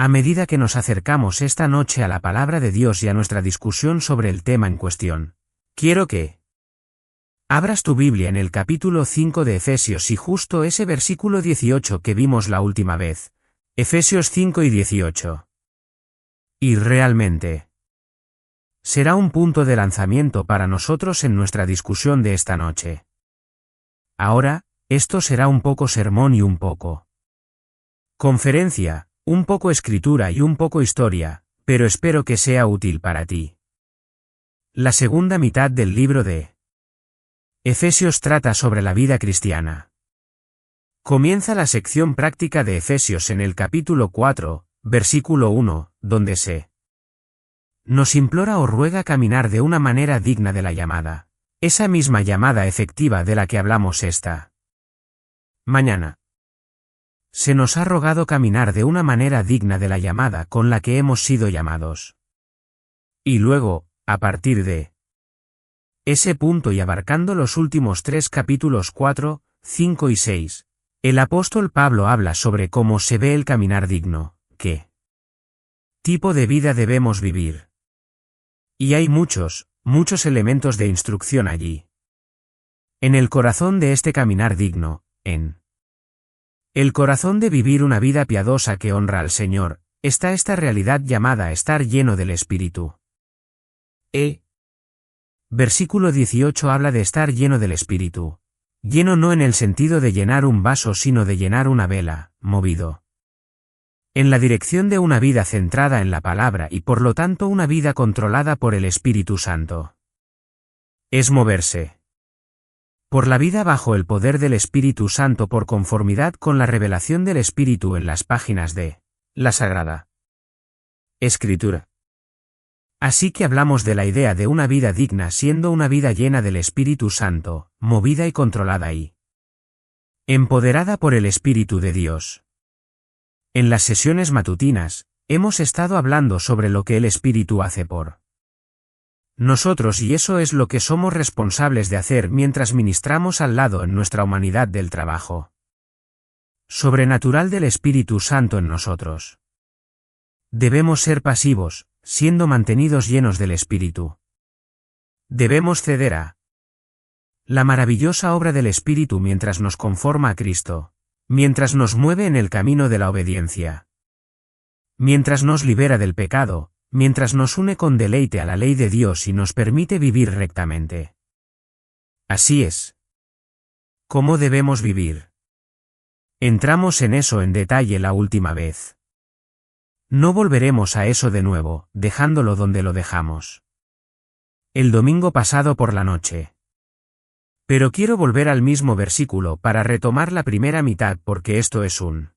A medida que nos acercamos esta noche a la palabra de Dios y a nuestra discusión sobre el tema en cuestión, quiero que abras tu Biblia en el capítulo 5 de Efesios y justo ese versículo 18 que vimos la última vez, Efesios 5 y 18. Y realmente será un punto de lanzamiento para nosotros en nuestra discusión de esta noche. Ahora, esto será un poco sermón y un poco conferencia, un poco escritura y un poco historia, pero espero que sea útil para ti. La segunda mitad del libro de Efesios trata sobre la vida cristiana. Comienza la sección práctica de Efesios en el capítulo 4, versículo 1, donde se nos implora o ruega caminar de una manera digna de la llamada, esa misma llamada efectiva de la que hablamos esta mañana. Se nos ha rogado caminar de una manera digna de la llamada con la que hemos sido llamados. Y luego, a partir de ese punto y abarcando los últimos 3 capítulos 4, 5 y 6, el apóstol Pablo habla sobre cómo se ve el caminar digno, qué tipo de vida debemos vivir. Y hay muchos elementos de instrucción allí. En el corazón de este caminar digno, en el corazón de vivir una vida piadosa que honra al Señor, está esta realidad llamada a estar lleno del Espíritu. Versículo 18 habla de estar lleno del Espíritu. Lleno no en el sentido de llenar un vaso sino de llenar una vela, movido en la dirección de una vida centrada en la palabra y por lo tanto una vida controlada por el Espíritu Santo. Es moverse por la vida bajo el poder del Espíritu Santo por conformidad con la revelación del Espíritu en las páginas de la Sagrada Escritura. Así que hablamos de la idea de una vida digna siendo una vida llena del Espíritu Santo, movida y controlada y empoderada por el Espíritu de Dios. En las sesiones matutinas, hemos estado hablando sobre lo que el Espíritu hace por nosotros y eso es lo que somos responsables de hacer mientras ministramos al lado en nuestra humanidad del trabajo sobrenatural del Espíritu Santo en nosotros. Debemos ser pasivos, siendo mantenidos llenos del Espíritu. Debemos ceder a la maravillosa obra del Espíritu mientras nos conforma a Cristo, mientras nos mueve en el camino de la obediencia, mientras nos libera del pecado, mientras nos une con deleite a la ley de Dios y nos permite vivir rectamente. Así es. ¿Cómo debemos vivir? Entramos en eso en detalle la última vez. No volveremos a eso de nuevo, dejándolo donde lo dejamos el domingo pasado por la noche. Pero quiero volver al mismo versículo para retomar la primera mitad porque esto es un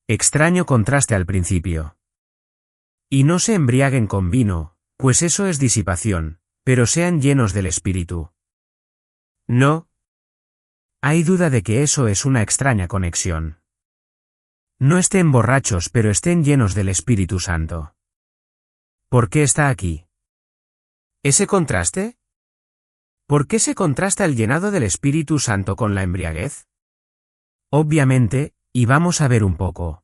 extraño contraste al principio. Y no se embriaguen con vino, pues eso es disipación, pero sean llenos del Espíritu. No hay duda de que eso es una extraña conexión. No estén borrachos pero estén llenos del Espíritu Santo. ¿Por qué está aquí ese contraste? ¿Por qué se contrasta el llenado del Espíritu Santo con la embriaguez? Obviamente, y vamos a ver un poco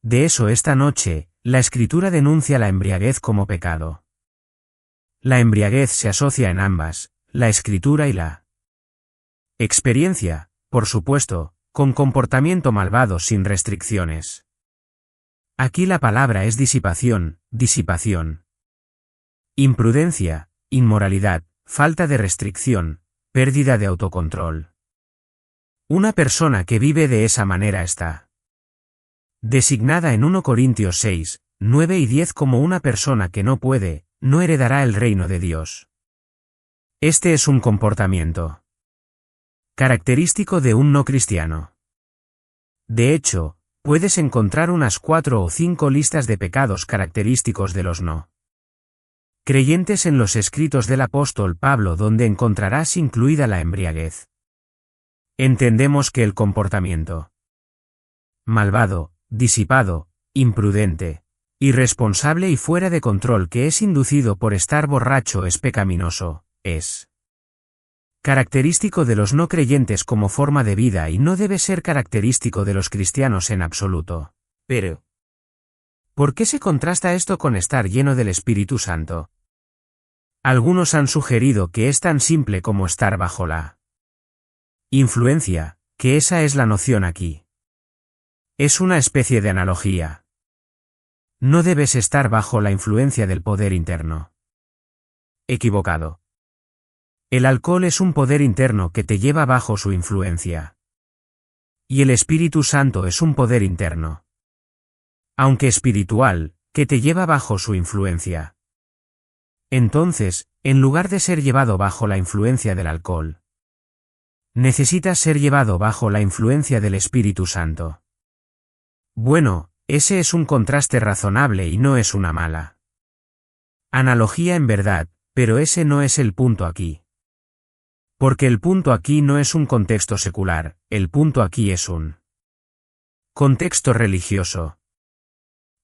de eso esta noche. La Escritura denuncia la embriaguez como pecado. La embriaguez se asocia en ambas, la Escritura y la experiencia, por supuesto, con comportamiento malvado sin restricciones. Aquí la palabra es disipación, imprudencia, inmoralidad, falta de restricción, pérdida de autocontrol. Una persona que vive de esa manera está designada en 1 Corintios 6, 9 y 10 como una persona que no heredará el reino de Dios. Este es un comportamiento característico de un no cristiano. De hecho, puedes encontrar unas 4 o 5 listas de pecados característicos de los no creyentes en los escritos del apóstol Pablo donde encontrarás incluida la embriaguez. Entendemos que el comportamiento malvado, disipado, imprudente, irresponsable y fuera de control que es inducido por estar borracho es pecaminoso, es característico de los no creyentes como forma de vida y no debe ser característico de los cristianos en absoluto. Pero ¿Por qué se contrasta esto con estar lleno del Espíritu Santo? Algunos han sugerido que es tan simple como estar bajo la influencia, que esa es la noción aquí. Es una especie de analogía. No debes estar bajo la influencia del poder interno. Equivocado. El alcohol es un poder interno que te lleva bajo su influencia. Y el Espíritu Santo es un poder interno, aunque espiritual, que te lleva bajo su influencia. Entonces, en lugar de ser llevado bajo la influencia del alcohol, necesitas ser llevado bajo la influencia del Espíritu Santo. Bueno, ese es un contraste razonable y no es una mala analogía en verdad, pero ese no es el punto aquí. Porque el punto aquí no es un contexto secular, el punto aquí es un contexto religioso.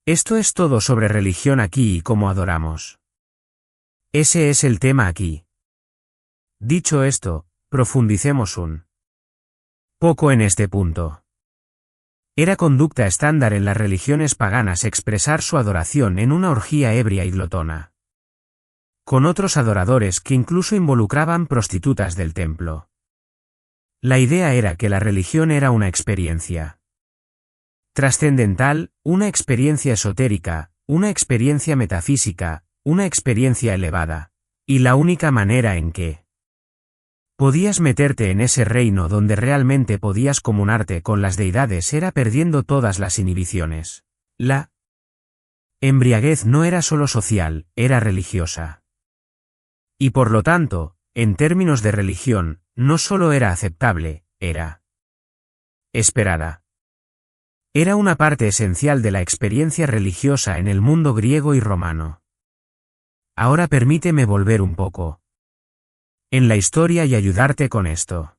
Esto es todo sobre religión aquí y cómo adoramos. Ese es el tema aquí. Dicho esto, profundicemos un poco en este punto. Era conducta estándar en las religiones paganas expresar su adoración en una orgía ebria y glotona, con otros adoradores que incluso involucraban prostitutas del templo. La idea era que la religión era una experiencia trascendental, una experiencia esotérica, una experiencia metafísica, una experiencia elevada, y la única manera en que podías meterte en ese reino donde realmente podías comunarte con las deidades era perdiendo todas las inhibiciones. La embriaguez no era solo social, era religiosa. Y por lo tanto, en términos de religión, no solo era aceptable, era esperada. Era una parte esencial de la experiencia religiosa en el mundo griego y romano. Ahora permíteme volver un poco en la historia y ayudarte con esto.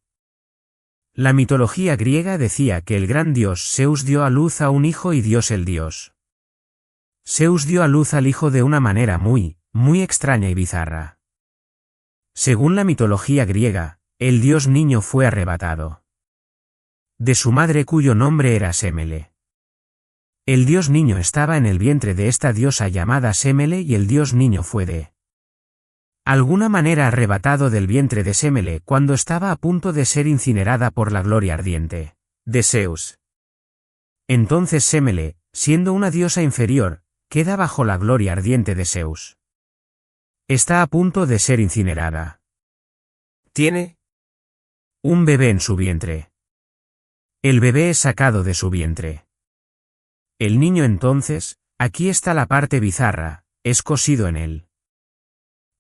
La mitología griega decía que el gran dios Zeus dio a luz a un hijo y Dios el dios Zeus dio a luz al hijo de una manera muy extraña y bizarra. Según la mitología griega, el dios niño fue arrebatado de su madre cuyo nombre era Semele. El dios niño estaba en el vientre de esta diosa llamada Semele y el dios niño fue de alguna manera arrebatado del vientre de Semele cuando estaba a punto de ser incinerada por la gloria ardiente de Zeus. Entonces Semele, siendo una diosa inferior, queda bajo la gloria ardiente de Zeus. Está a punto de ser incinerada. Tiene un bebé en su vientre. El bebé es sacado de su vientre. El niño entonces, aquí está la parte bizarra, es cosido en él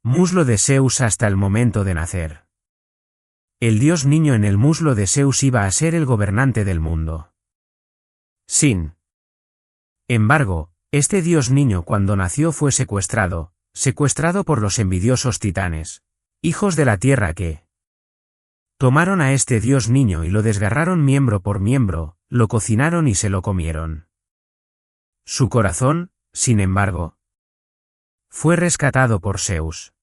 muslo de Zeus hasta el momento de nacer. El dios niño en el muslo de Zeus iba a ser el gobernante del mundo. Sin embargo, este dios niño cuando nació fue secuestrado por los envidiosos titanes, hijos de la tierra que tomaron a este dios niño y lo desgarraron miembro por miembro, lo cocinaron y se lo comieron. Su corazón, sin embargo, fue rescatado por Zeus.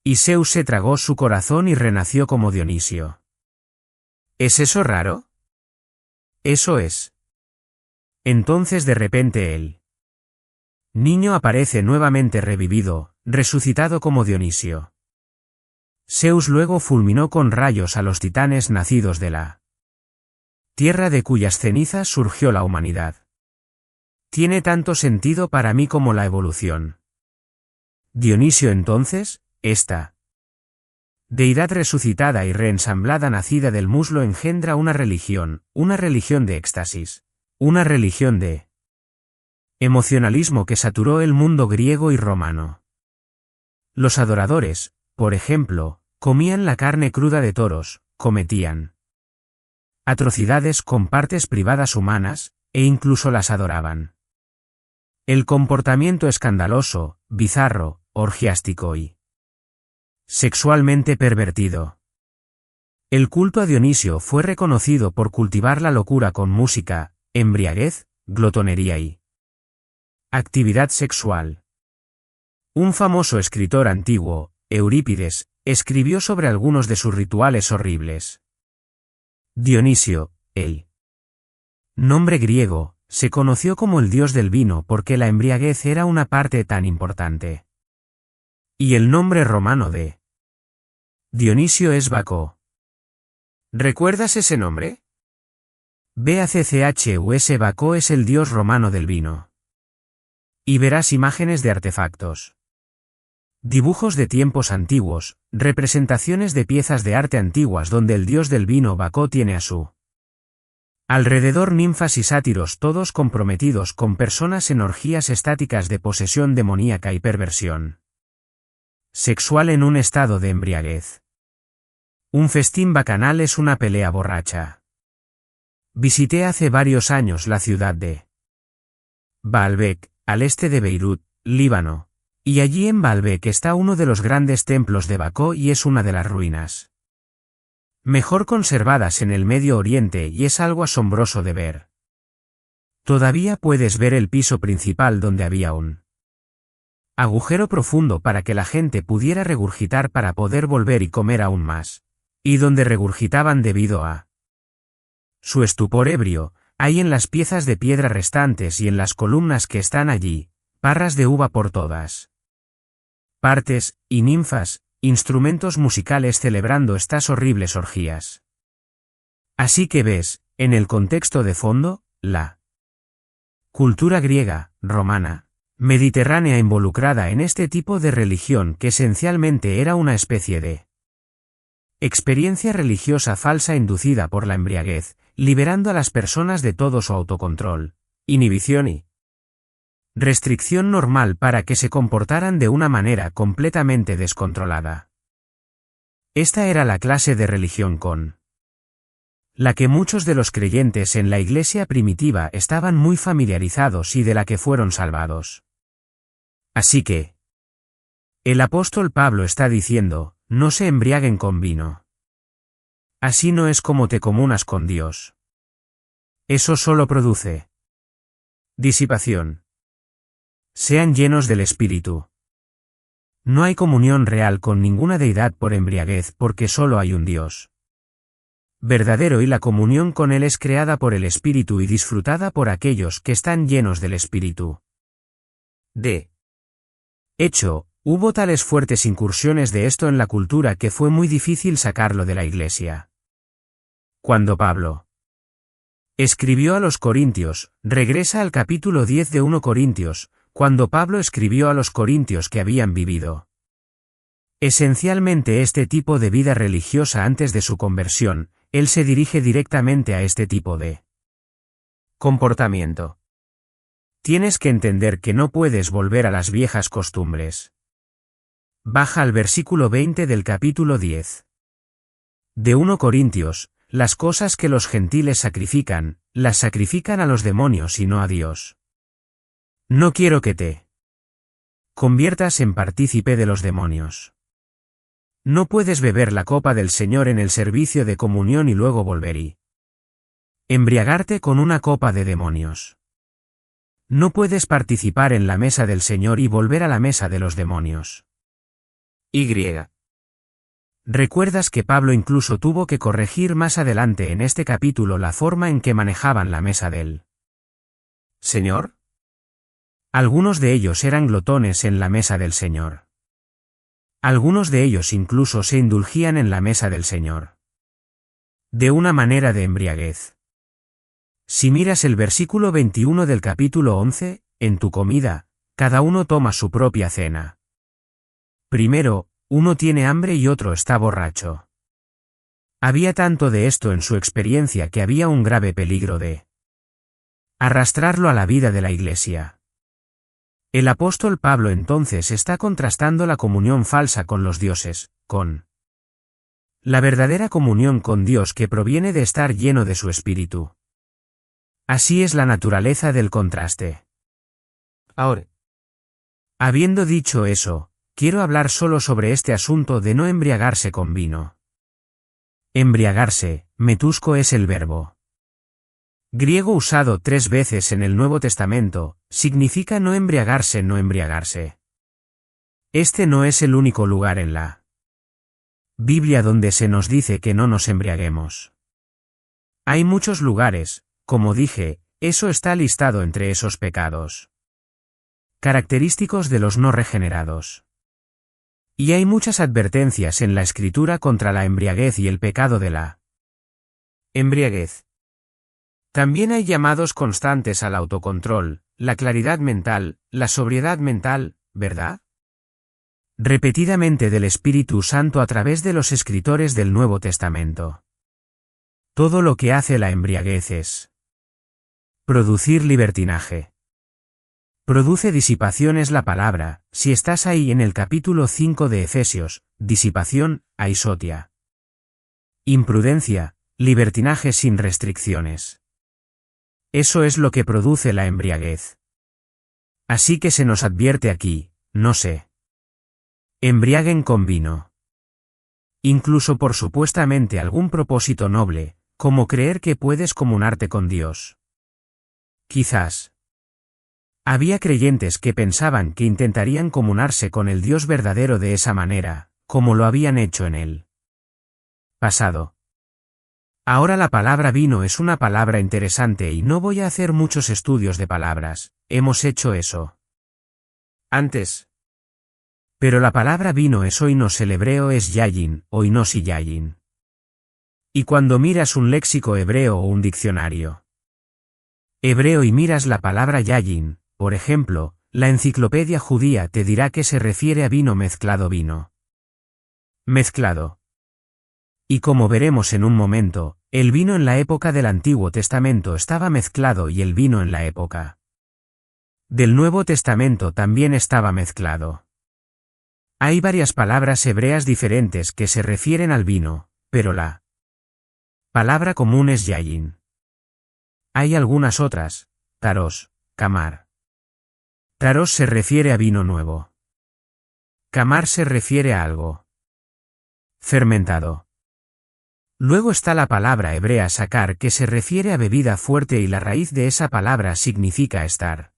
Y Zeus se tragó su corazón y renació como Dionisio. ¿Es eso raro? Eso es. Entonces de repente el niño aparece nuevamente revivido, resucitado como Dionisio. Zeus luego fulminó con rayos a los titanes nacidos de la tierra de cuyas cenizas surgió la humanidad. Tiene tanto sentido para mí como la evolución. Dionisio entonces, esta deidad resucitada y reensamblada nacida del muslo engendra una religión de éxtasis, una religión de emocionalismo que saturó el mundo griego y romano. Los adoradores, por ejemplo, comían la carne cruda de toros, cometían atrocidades con partes privadas humanas, e incluso las adoraban. El comportamiento escandaloso, bizarro, orgiástico y sexualmente pervertido. El culto a Dionisio fue reconocido por cultivar la locura con música, embriaguez, glotonería y actividad sexual. Un famoso escritor antiguo, Eurípides, escribió sobre algunos de sus rituales horribles. Dionisio, el nombre griego, Se conoció como el dios del vino porque la embriaguez era una parte tan importante. Y el nombre romano de Dionisio es Baco. ¿Recuerdas ese nombre? BACCHUS Baco es el dios romano del vino. Y verás imágenes de artefactos. Dibujos de tiempos antiguos, representaciones de piezas de arte antiguas donde el dios del vino Baco tiene a su alrededor ninfas y sátiros todos comprometidos con personas en orgías estáticas de posesión demoníaca y perversión sexual en un estado de embriaguez. Un festín bacanal es una pelea borracha. Visité hace varios años la ciudad de Baalbek, al este de Beirut, Líbano, y allí en Baalbek está uno de los grandes templos de Baco y es una de las ruinas mejor conservadas en el Medio Oriente y es algo asombroso de ver. Todavía puedes ver el piso principal donde había un agujero profundo para que la gente pudiera regurgitar para poder volver y comer aún más, y donde regurgitaban debido a su estupor ebrio. Hay en las piezas de piedra restantes y en las columnas que están allí, parras de uva por todas partes, y ninfas, instrumentos musicales celebrando estas horribles orgías. Así que ves, en el contexto de fondo, la cultura griega, romana, mediterránea involucrada en este tipo de religión que esencialmente era una especie de experiencia religiosa falsa inducida por la embriaguez, liberando a las personas de todo su autocontrol, inhibición y restricción normal para que se comportaran de una manera completamente descontrolada. Esta era la clase de religión con la que muchos de los creyentes en la iglesia primitiva estaban muy familiarizados y de la que fueron salvados. Así que el apóstol Pablo está diciendo, no se embriaguen con vino. Así no es como te comunas con Dios. Eso solo produce disipación. Sean llenos del Espíritu. No hay comunión real con ninguna deidad por embriaguez porque solo hay un Dios verdadero y la comunión con Él es creada por el Espíritu y disfrutada por aquellos que están llenos del Espíritu. De hecho, hubo tales fuertes incursiones de esto en la cultura que fue muy difícil sacarlo de la Iglesia. Cuando Pablo escribió a los Corintios, regresa al capítulo 10 de 1 Corintios, cuando Pablo escribió a los corintios que habían vivido esencialmente este tipo de vida religiosa antes de su conversión, él se dirige directamente a este tipo de comportamiento. Tienes que entender que no puedes volver a las viejas costumbres. Baja al versículo 20 del capítulo 10. De 1 Corintios, las cosas que los gentiles sacrifican, las sacrifican a los demonios y no a Dios. No quiero que te conviertas en partícipe de los demonios. No puedes beber la copa del Señor en el servicio de comunión y luego volver y embriagarte con una copa de demonios. No puedes participar en la mesa del Señor y volver a la mesa de los demonios. Y. ¿Recuerdas que Pablo incluso tuvo que corregir más adelante en este capítulo la forma en que manejaban la mesa del Señor? Algunos de ellos eran glotones en la mesa del Señor. Algunos de ellos incluso se indulgían en la mesa del Señor. De una manera de embriaguez. Si miras el versículo 21 del capítulo 11, en tu comida, cada uno toma su propia cena. Primero, uno tiene hambre y otro está borracho. Había tanto de esto en su experiencia que había un grave peligro de arrastrarlo a la vida de la Iglesia. El apóstol Pablo entonces está contrastando la comunión falsa con los dioses, con la verdadera comunión con Dios que proviene de estar lleno de su Espíritu. Así es la naturaleza del contraste. Ahora, habiendo dicho eso, quiero hablar solo sobre este asunto de no embriagarse con vino. Embriagarse, metusco es el verbo griego usado 3 veces en el Nuevo Testamento, significa no embriagarse, no embriagarse. Este no es el único lugar en la Biblia donde se nos dice que no nos embriaguemos. Hay muchos lugares, como dije, eso está listado entre esos pecados característicos de los no regenerados. Y hay muchas advertencias en la Escritura contra la embriaguez y el pecado de la embriaguez. También hay llamados constantes al autocontrol, la claridad mental, la sobriedad mental, ¿verdad? Repetidamente del Espíritu Santo a través de los escritores del Nuevo Testamento. Todo lo que hace la embriaguez es producir libertinaje. Produce disipación es la palabra, si estás ahí en el capítulo 5 de Efesios, disipación, aisotia. Imprudencia, libertinaje sin restricciones. Eso es lo que produce la embriaguez. Así que se nos advierte aquí, no se embriaguen con vino. Incluso por supuestamente algún propósito noble, como creer que puedes comunarte con Dios. Quizás. Había creyentes que pensaban que intentarían comunarse con el Dios verdadero de esa manera, como lo habían hecho en el pasado. Ahora la palabra vino es una palabra interesante y no voy a hacer muchos estudios de palabras, hemos hecho eso antes. Pero la palabra vino es oinos, el hebreo es yayin, oinos y yayin. Y cuando miras un léxico hebreo o un diccionario hebreo y miras la palabra yayin, por ejemplo, la enciclopedia judía te dirá que se refiere a vino mezclado. Mezclado. Y como veremos en un momento, el vino en la época del Antiguo Testamento estaba mezclado y el vino en la época del Nuevo Testamento también estaba mezclado. Hay varias palabras hebreas diferentes que se refieren al vino, pero la palabra común es yayin. Hay algunas otras, taros, camar. Taros se refiere a vino nuevo. Camar se refiere a algo fermentado. Luego está la palabra hebrea sacar que se refiere a bebida fuerte y la raíz de esa palabra significa estar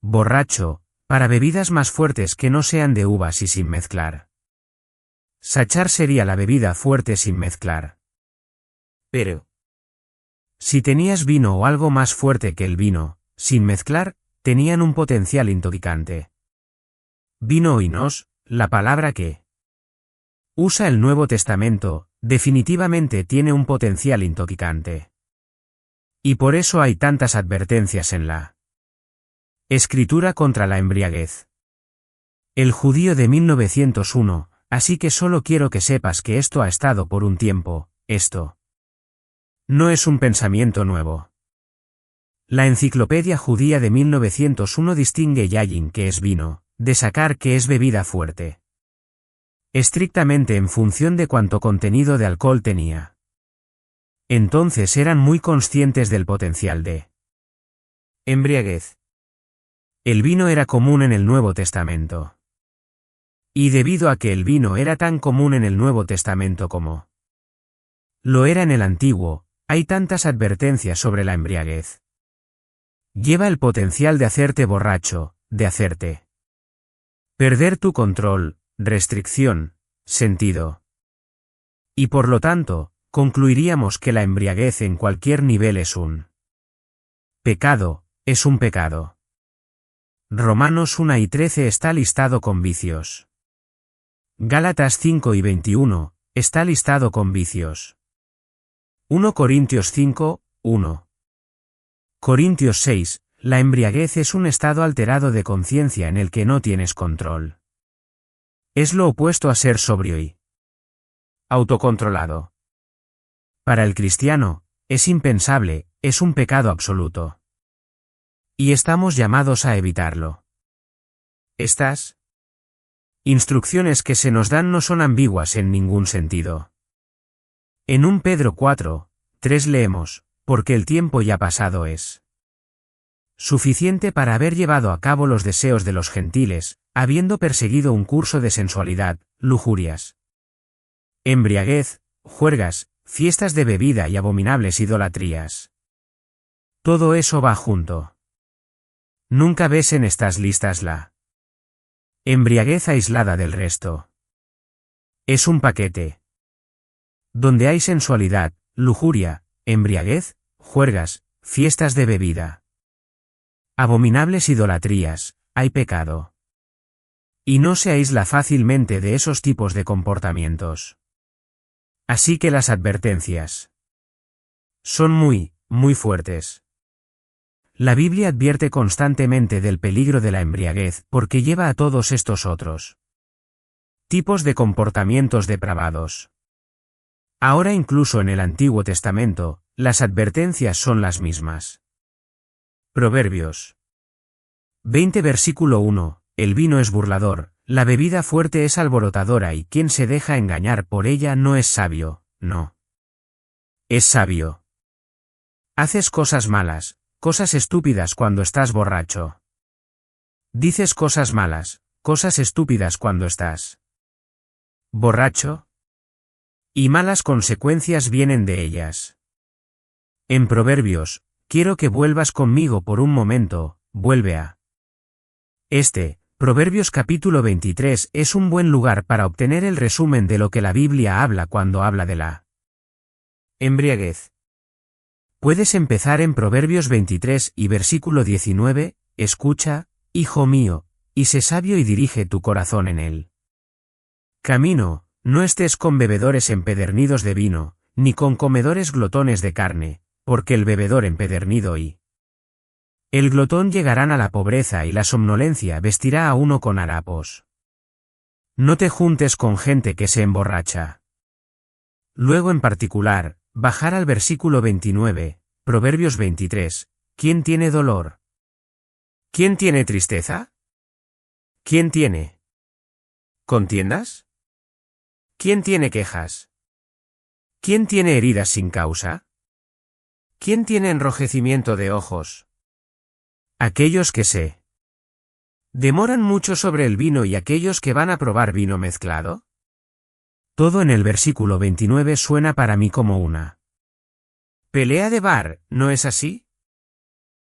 borracho, para bebidas más fuertes que no sean de uvas y sin mezclar. Sachar sería la bebida fuerte sin mezclar. Pero si tenías vino o algo más fuerte que el vino, sin mezclar, tenían un potencial intoxicante. Vino oinos, la palabra que usa el Nuevo Testamento, definitivamente tiene un potencial intoxicante. Y por eso hay tantas advertencias en la Escritura contra la embriaguez. El judío de 1901, así que solo quiero que sepas que esto ha estado por un tiempo, esto no es un pensamiento nuevo. La enciclopedia judía de 1901 distingue yayin, que es vino, de sacar, que es bebida fuerte. Estrictamente en función de cuánto contenido de alcohol tenía. Entonces eran muy conscientes del potencial de embriaguez. El vino era común en el Nuevo Testamento. Y debido a que el vino era tan común en el Nuevo Testamento como lo era en el Antiguo, hay tantas advertencias sobre la embriaguez. Lleva el potencial de hacerte borracho, de hacerte perder tu control, restricción, sentido. Y por lo tanto, concluiríamos que la embriaguez en cualquier nivel es un pecado, es un pecado. Romanos 1 y 13 está listado con vicios. Gálatas 5 y 21, está listado con vicios. 1 Corintios 5, 1. Corintios 6, la embriaguez es un estado alterado de conciencia en el que no tienes control. Es lo opuesto a ser sobrio y autocontrolado. Para el cristiano, es impensable, es un pecado absoluto. Y estamos llamados a evitarlo. Estas instrucciones que se nos dan no son ambiguas en ningún sentido. En 1 Pedro 4, 3 leemos, porque el tiempo ya pasado es suficiente para haber llevado a cabo los deseos de los gentiles, habiendo perseguido un curso de sensualidad, lujurias, embriaguez, juergas, fiestas de bebida y abominables idolatrías. Todo eso va junto. Nunca ves en estas listas la embriaguez aislada del resto. Es un paquete. Donde hay sensualidad, lujuria, embriaguez, juergas, fiestas de bebida. Abominables idolatrías, hay pecado. Y no se aísla fácilmente de esos tipos de comportamientos. Así que las advertencias son muy fuertes. La Biblia advierte constantemente del peligro de la embriaguez porque lleva a todos estos otros tipos de comportamientos depravados. Ahora incluso en el Antiguo Testamento, las advertencias son las mismas. Proverbios 20 versículo 1, el vino es burlador, la bebida fuerte es alborotadora y quien se deja engañar por ella no es sabio, no. Es sabio. Haces cosas malas, cosas estúpidas cuando estás borracho. Dices cosas malas, cosas estúpidas cuando estás borracho. Y malas consecuencias vienen de ellas. En Proverbios, quiero que vuelvas conmigo por un momento, vuelve a Proverbios capítulo 23 es un buen lugar para obtener el resumen de lo que la Biblia habla cuando habla de la embriaguez. Puedes empezar en Proverbios 23 y versículo 19, escucha, hijo mío, y sé sabio y dirige tu corazón en él. Camino, no estés con bebedores empedernidos de vino, ni con comedores glotones de carne, porque el bebedor empedernido y el glotón llegarán a la pobreza y la somnolencia vestirá a uno con harapos. No te juntes con gente que se emborracha. Luego en particular, bajar al versículo 29, Proverbios 23, ¿quién tiene dolor? ¿Quién tiene tristeza? ¿Quién tiene contiendas? ¿Quién tiene quejas? ¿Quién tiene heridas sin causa? ¿Quién tiene enrojecimiento de ojos? Aquellos que se demoran mucho sobre el vino y aquellos que van a probar vino mezclado. Todo en el versículo 29 suena para mí como una pelea de bar, ¿no es así?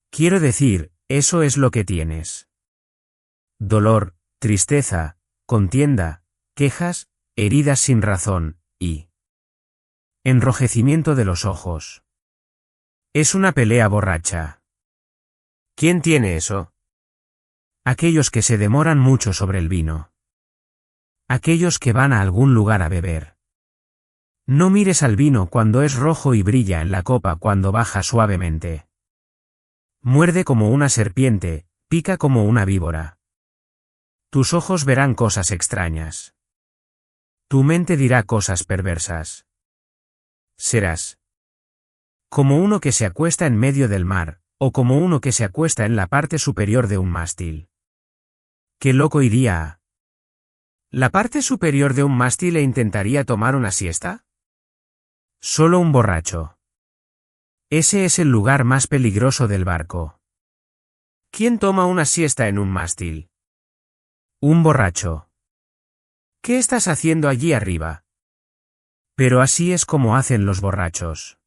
Quiero decir, eso es lo que tienes. Dolor, tristeza, contienda, quejas, heridas sin razón, y enrojecimiento de los ojos. Es una pelea borracha. ¿Quién tiene eso? Aquellos que se demoran mucho sobre el vino. Aquellos que van a algún lugar a beber. No mires al vino cuando es rojo y brilla en la copa cuando baja suavemente. Muerde como una serpiente, pica como una víbora. Tus ojos verán cosas extrañas. Tu mente dirá cosas perversas. Serás como uno que se acuesta en medio del mar, o como uno que se acuesta en la parte superior de un mástil. ¿Qué loco iría a la parte superior de un mástil e intentaría tomar una siesta? Solo un borracho. Ese es el lugar más peligroso del barco. ¿Quién toma una siesta en un mástil? Un borracho. ¿Qué estás haciendo allí arriba? Pero así es como hacen los borrachos.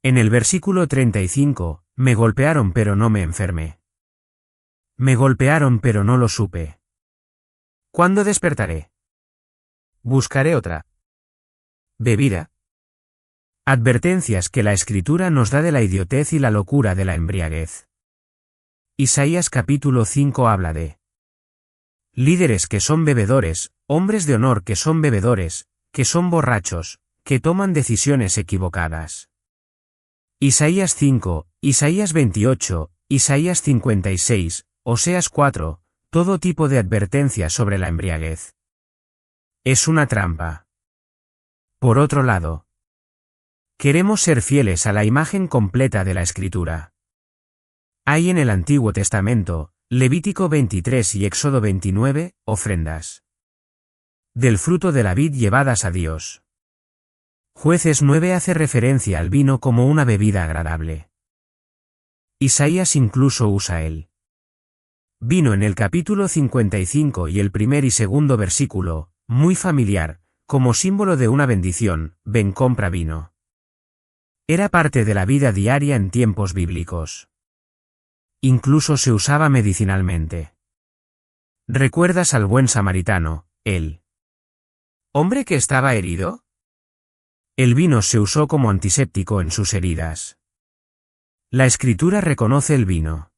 En el versículo 35, me golpearon pero no me enfermé. Me golpearon pero no lo supe. ¿Cuándo despertaré? Buscaré otra bebida. Advertencias que la Escritura nos da de la idiotez y la locura de la embriaguez. Isaías capítulo 5 habla de líderes que son bebedores, hombres de honor que son bebedores, que son borrachos, que toman decisiones equivocadas. Isaías 5, Isaías 28, Isaías 56, Oseas 4, todo tipo de advertencias sobre la embriaguez. Es una trampa. Por otro lado, queremos ser fieles a la imagen completa de la Escritura. Hay en el Antiguo Testamento, Levítico 23 y Éxodo 29, ofrendas del fruto de la vid llevadas a Dios. Jueces 9 hace referencia al vino como una bebida agradable. Isaías incluso usa el vino en el capítulo 55 y el primer y segundo versículo, muy familiar, como símbolo de una bendición, ven compra vino. Era parte de la vida diaria en tiempos bíblicos. Incluso se usaba medicinalmente. ¿Recuerdas al buen samaritano, el hombre que estaba herido? El vino se usó como antiséptico en sus heridas. La Escritura reconoce el vino.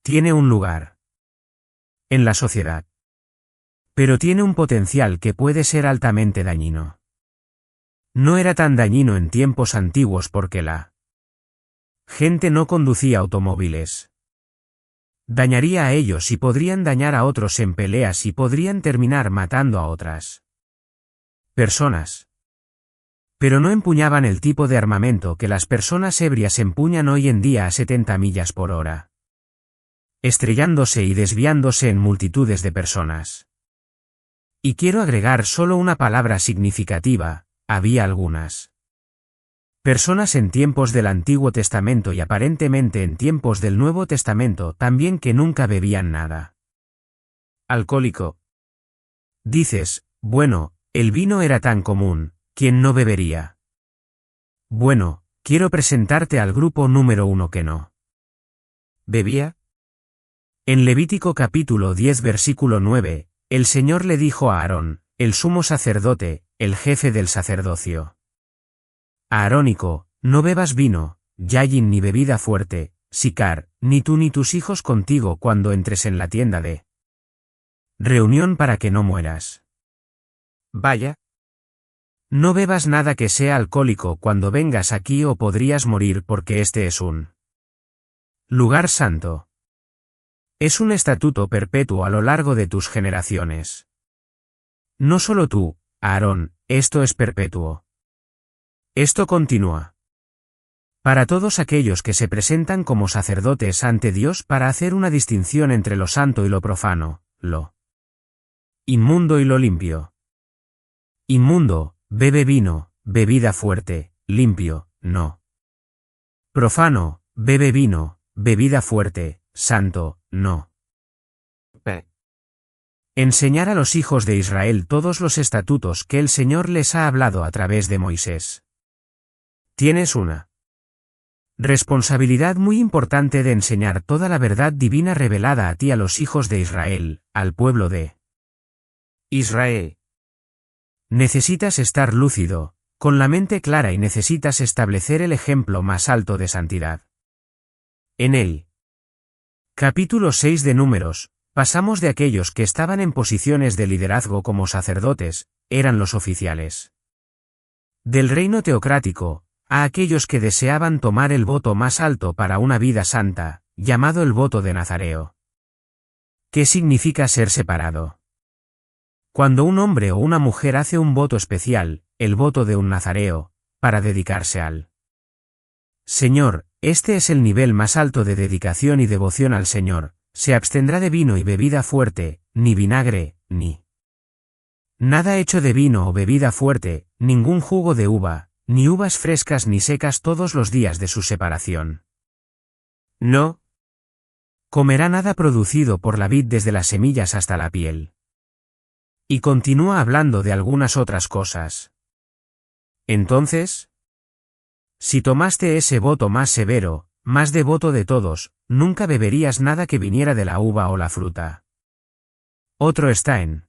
Tiene un lugar en la sociedad. Pero tiene un potencial que puede ser altamente dañino. No era tan dañino en tiempos antiguos porque la gente no conducía automóviles. Dañaría a ellos y podrían dañar a otros en peleas y podrían terminar matando a otras personas. Pero no empuñaban el tipo de armamento que las personas ebrias empuñan hoy en día a 70 millas por hora, estrellándose y desviándose en multitudes de personas. Y quiero agregar solo una palabra significativa: había algunas personas en tiempos del Antiguo Testamento y aparentemente en tiempos del Nuevo Testamento también que nunca bebían nada alcohólico. Dices, bueno, el vino era tan común, ¿quién no bebería? Bueno, quiero presentarte al grupo número 1 que no bebía. En Levítico capítulo 10 versículo 9, el Señor le dijo a Aarón, el sumo sacerdote, el jefe del sacerdocio aarónico: no bebas vino, yayin ni bebida fuerte, sicar, ni tú ni tus hijos contigo cuando entres en la tienda de reunión para que no mueras. Vaya. No bebas nada que sea alcohólico cuando vengas aquí o podrías morir porque este es un lugar santo. Es un estatuto perpetuo a lo largo de tus generaciones. No solo tú, Aarón, esto es perpetuo. Esto continúa para todos aquellos que se presentan como sacerdotes ante Dios para hacer una distinción entre lo santo y lo profano, lo inmundo y lo limpio. Inmundo, bebe vino, bebida fuerte; limpio, no. Profano, bebe vino, bebida fuerte; santo, no. P. Enseñar a los hijos de Israel todos los estatutos que el Señor les ha hablado a través de Moisés. Tienes una responsabilidad muy importante de enseñar toda la verdad divina revelada a ti, a los hijos de Israel, al pueblo de Israel. Necesitas estar lúcido, con la mente clara, y necesitas establecer el ejemplo más alto de santidad. En el capítulo 6 de Números, pasamos de aquellos que estaban en posiciones de liderazgo como sacerdotes, eran los oficiales del reino teocrático, a aquellos que deseaban tomar el voto más alto para una vida santa, llamado el voto de Nazareo. ¿Qué significa ser separado? Cuando un hombre o una mujer hace un voto especial, el voto de un nazareo, para dedicarse al Señor, este es el nivel más alto de dedicación y devoción al Señor. Se abstendrá de vino y bebida fuerte, ni vinagre, ni nada hecho de vino o bebida fuerte, ningún jugo de uva, ni uvas frescas ni secas todos los días de su separación. No comerá nada producido por la vid desde las semillas hasta la piel. Y continúa hablando de algunas otras cosas. Entonces, si tomaste ese voto más severo, más devoto de todos, nunca beberías nada que viniera de la uva o la fruta. Otro está en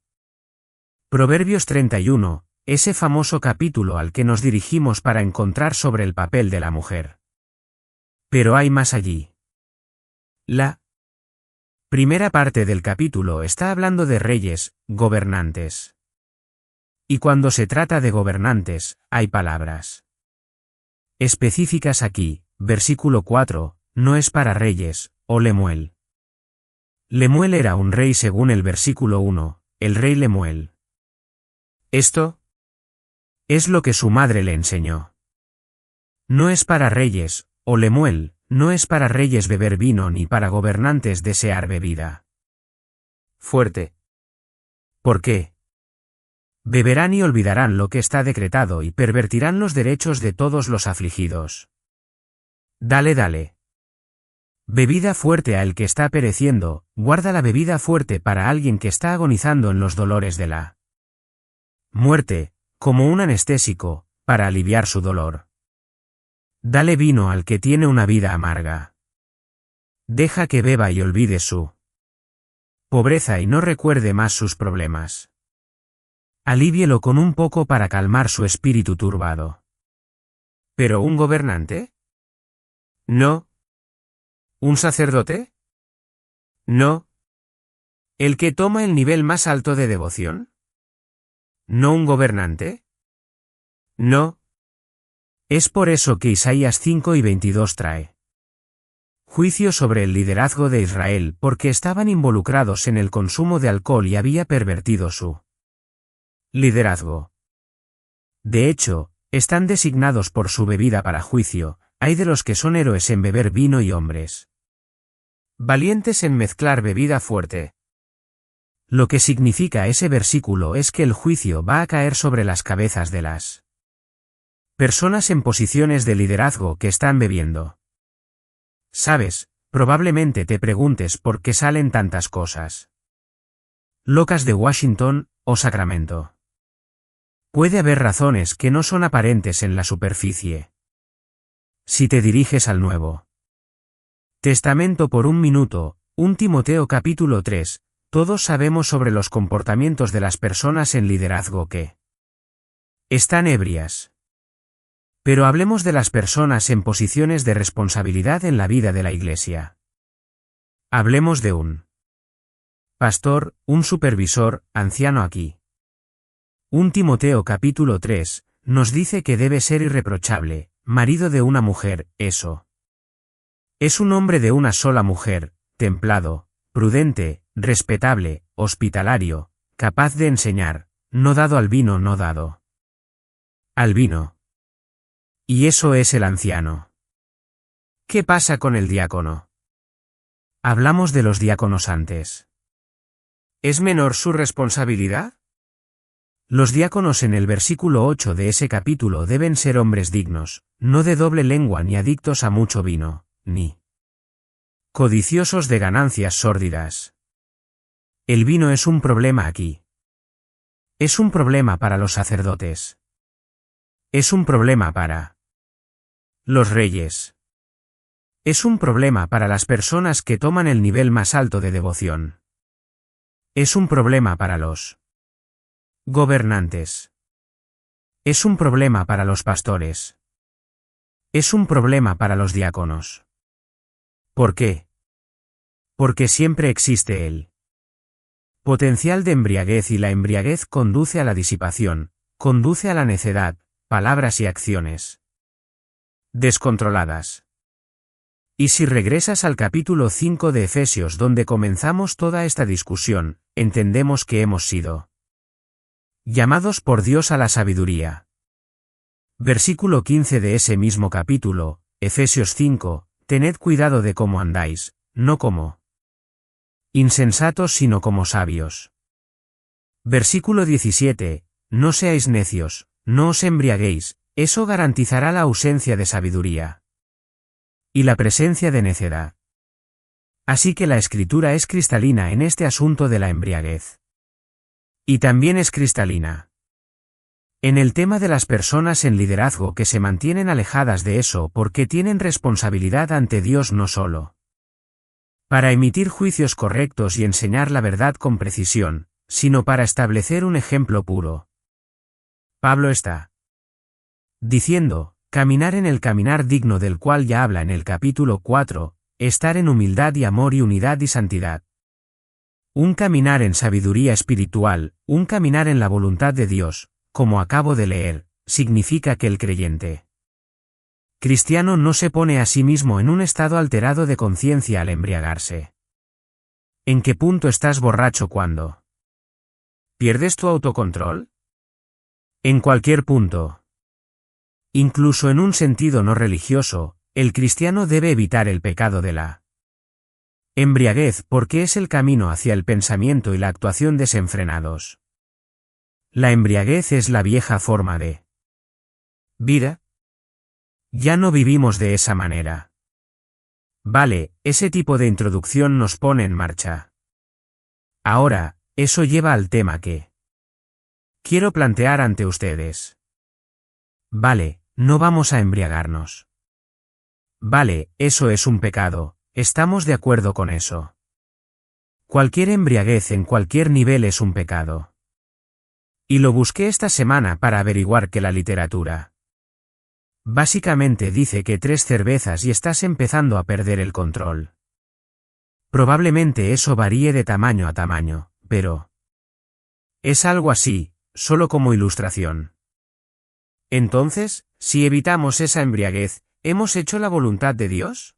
Proverbios 31, ese famoso capítulo al que nos dirigimos para encontrar sobre el papel de la mujer. Pero hay más allí. La primera parte del capítulo está hablando de reyes, gobernantes. Y cuando se trata de gobernantes, hay palabras específicas aquí. Versículo 4, no es para reyes, o Lemuel. Lemuel era un rey según el versículo 1, el rey Lemuel. Esto es lo que su madre le enseñó. No es para reyes, o Lemuel, no es para reyes beber vino ni para gobernantes desear bebida fuerte. ¿Por qué? Beberán y olvidarán lo que está decretado y pervertirán los derechos de todos los afligidos. Dale. Bebida fuerte a el que está pereciendo, guarda la bebida fuerte para alguien que está agonizando en los dolores de la muerte, como un anestésico, para aliviar su dolor. Dale vino al que tiene una vida amarga. Deja que beba y olvide su pobreza y no recuerde más sus problemas. Alívielo con un poco para calmar su espíritu turbado. ¿Pero un gobernante? No. ¿Un sacerdote? No. ¿El que toma el nivel más alto de devoción? ¿No un gobernante? No. Es por eso que Isaías 5:22 trae juicio sobre el liderazgo de Israel porque estaban involucrados en el consumo de alcohol y había pervertido su liderazgo. De hecho, están designados por su bebida para juicio, hay de los que son héroes en beber vino y hombres valientes en mezclar bebida fuerte. Lo que significa ese versículo es que el juicio va a caer sobre las cabezas de las personas en posiciones de liderazgo que están bebiendo. Sabes, probablemente te preguntes por qué salen tantas cosas locas de Washington o Sacramento. Puede haber razones que no son aparentes en la superficie. Si te diriges al Nuevo Testamento por un minuto, 1 Timoteo capítulo 3, todos sabemos sobre los comportamientos de las personas en liderazgo que están ebrias. Pero hablemos de las personas en posiciones de responsabilidad en la vida de la Iglesia. Hablemos de un pastor, un supervisor, anciano aquí. 1 Timoteo capítulo 3, nos dice que debe ser irreprochable, marido de una mujer, eso. Es un hombre de una sola mujer, templado, prudente, respetable, hospitalario, capaz de enseñar, no dado al vino, no dado al vino. Y eso es el anciano. ¿Qué pasa con el diácono? Hablamos de los diáconos antes. ¿Es menor su responsabilidad? Los diáconos en el versículo 8 de ese capítulo deben ser hombres dignos, no de doble lengua ni adictos a mucho vino, ni codiciosos de ganancias sórdidas. El vino es un problema aquí. Es un problema para los sacerdotes. Es un problema para los reyes. Es un problema para las personas que toman el nivel más alto de devoción. Es un problema para los gobernantes. Es un problema para los pastores. Es un problema para los diáconos. ¿Por qué? Porque siempre existe el potencial de embriaguez y la embriaguez conduce a la disipación, conduce a la necedad, palabras y acciones descontroladas. Y si regresas al capítulo 5 de Efesios donde comenzamos toda esta discusión, entendemos que hemos sido llamados por Dios a la sabiduría. Versículo 15 de ese mismo capítulo, Efesios 5, tened cuidado de cómo andáis, no como insensatos sino como sabios. Versículo 17, no seáis necios, no os embriaguéis, eso garantizará la ausencia de sabiduría y la presencia de necedad. Así que la Escritura es cristalina en este asunto de la embriaguez. Y también es cristalina en el tema de las personas en liderazgo que se mantienen alejadas de eso porque tienen responsabilidad ante Dios no solo para emitir juicios correctos y enseñar la verdad con precisión, sino para establecer un ejemplo puro. Pablo está diciendo, caminar en el caminar digno del cual ya habla en el capítulo 4, estar en humildad y amor y unidad y santidad. Un caminar en sabiduría espiritual, un caminar en la voluntad de Dios, como acabo de leer, significa que el creyente cristiano no se pone a sí mismo en un estado alterado de conciencia al embriagarse. ¿En qué punto estás borracho cuando pierdes tu autocontrol? En cualquier punto. Incluso en un sentido no religioso, el cristiano debe evitar el pecado de la embriaguez porque es el camino hacia el pensamiento y la actuación desenfrenados. La embriaguez es la vieja forma de vida. Ya no vivimos de esa manera. Vale, ese tipo de introducción nos pone en marcha. Ahora, eso lleva al tema que quiero plantear ante ustedes. Vale, no vamos a embriagarnos. Vale, eso es un pecado, estamos de acuerdo con eso. Cualquier embriaguez en cualquier nivel es un pecado. Y lo busqué esta semana para averiguar que la literatura Básicamente dice que 3 cervezas y estás empezando a perder el control. Probablemente eso varíe de tamaño a tamaño, pero es algo así, solo como ilustración. Entonces, si evitamos esa embriaguez, ¿hemos hecho la voluntad de Dios?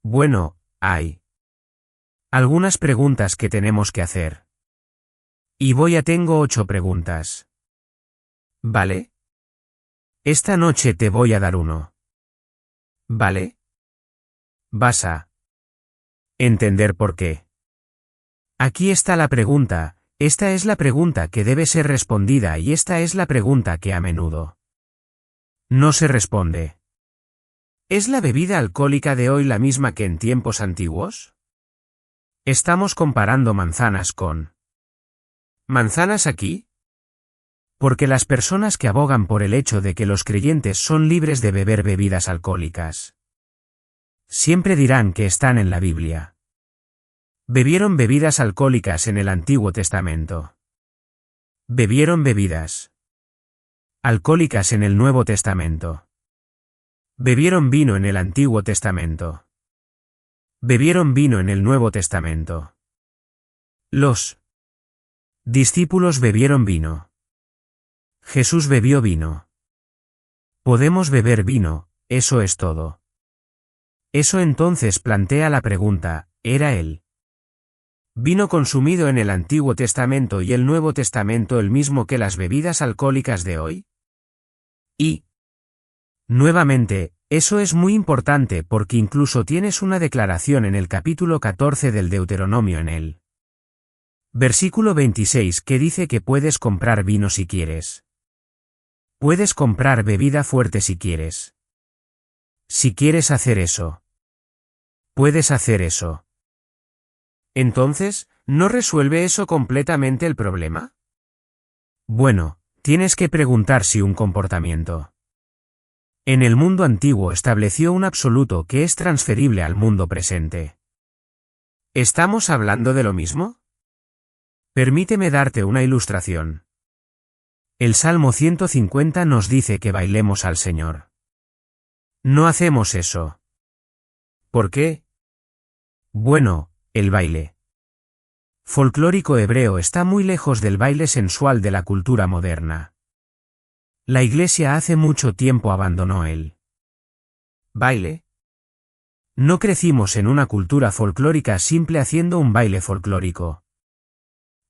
Bueno, hay algunas preguntas que tenemos que hacer. Y tengo 8 preguntas. ¿Vale? Esta noche te voy a dar uno. ¿Vale? Vas a entender por qué. Aquí está la pregunta, esta es la pregunta que debe ser respondida y esta es la pregunta que a menudo no se responde. ¿Es la bebida alcohólica de hoy la misma que en tiempos antiguos? ¿Estamos comparando manzanas con manzanas aquí? Porque las personas que abogan por el hecho de que los creyentes son libres de beber bebidas alcohólicas siempre dirán que están en la Biblia. Bebieron bebidas alcohólicas en el Antiguo Testamento. Bebieron bebidas alcohólicas en el Nuevo Testamento. Bebieron vino en el Antiguo Testamento. Bebieron vino en el Nuevo Testamento. Los discípulos bebieron vino. Jesús bebió vino. Podemos beber vino, eso es todo. Eso entonces plantea la pregunta, ¿era el vino consumido en el Antiguo Testamento y el Nuevo Testamento el mismo que las bebidas alcohólicas de hoy? Y, nuevamente, eso es muy importante porque incluso tienes una declaración en el capítulo 14 del Deuteronomio en el versículo 26 que dice que puedes comprar vino si quieres. Puedes comprar bebida fuerte si quieres. Si quieres hacer eso, puedes hacer eso. Entonces, ¿no resuelve eso completamente el problema? Bueno, tienes que preguntar si un comportamiento en el mundo antiguo estableció un absoluto que es transferible al mundo presente. ¿Estamos hablando de lo mismo? Permíteme darte una ilustración. El Salmo 150 nos dice que bailemos al Señor. No hacemos eso. ¿Por qué? Bueno, el baile folclórico hebreo está muy lejos del baile sensual de la cultura moderna. La Iglesia hace mucho tiempo abandonó el baile. No crecimos en una cultura folclórica simple haciendo un baile folclórico.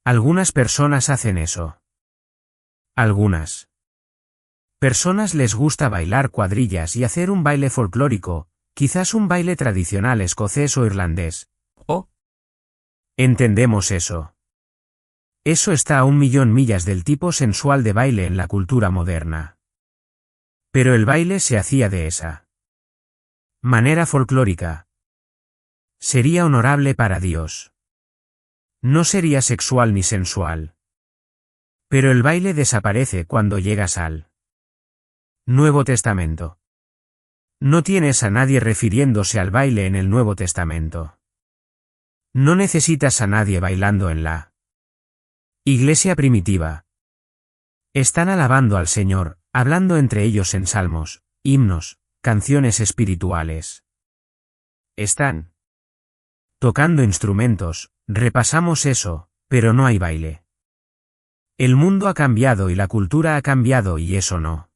Algunas personas hacen eso. Algunas personas les gusta bailar cuadrillas y hacer un baile folclórico, quizás un baile tradicional escocés o irlandés. ¿Oh? Entendemos eso. Eso está a 1.000.000 millas del tipo sensual de baile en la cultura moderna. Pero el baile se hacía de esa manera folclórica. Sería honorable para Dios. No sería sexual ni sensual. Pero el baile desaparece cuando llegas al Nuevo Testamento. No tienes a nadie refiriéndose al baile en el Nuevo Testamento. No necesitas a nadie bailando en la Iglesia primitiva. Están alabando al Señor, hablando entre ellos en salmos, himnos, canciones espirituales. Están tocando instrumentos, repasamos eso, pero no hay baile. El mundo ha cambiado y la cultura ha cambiado y eso no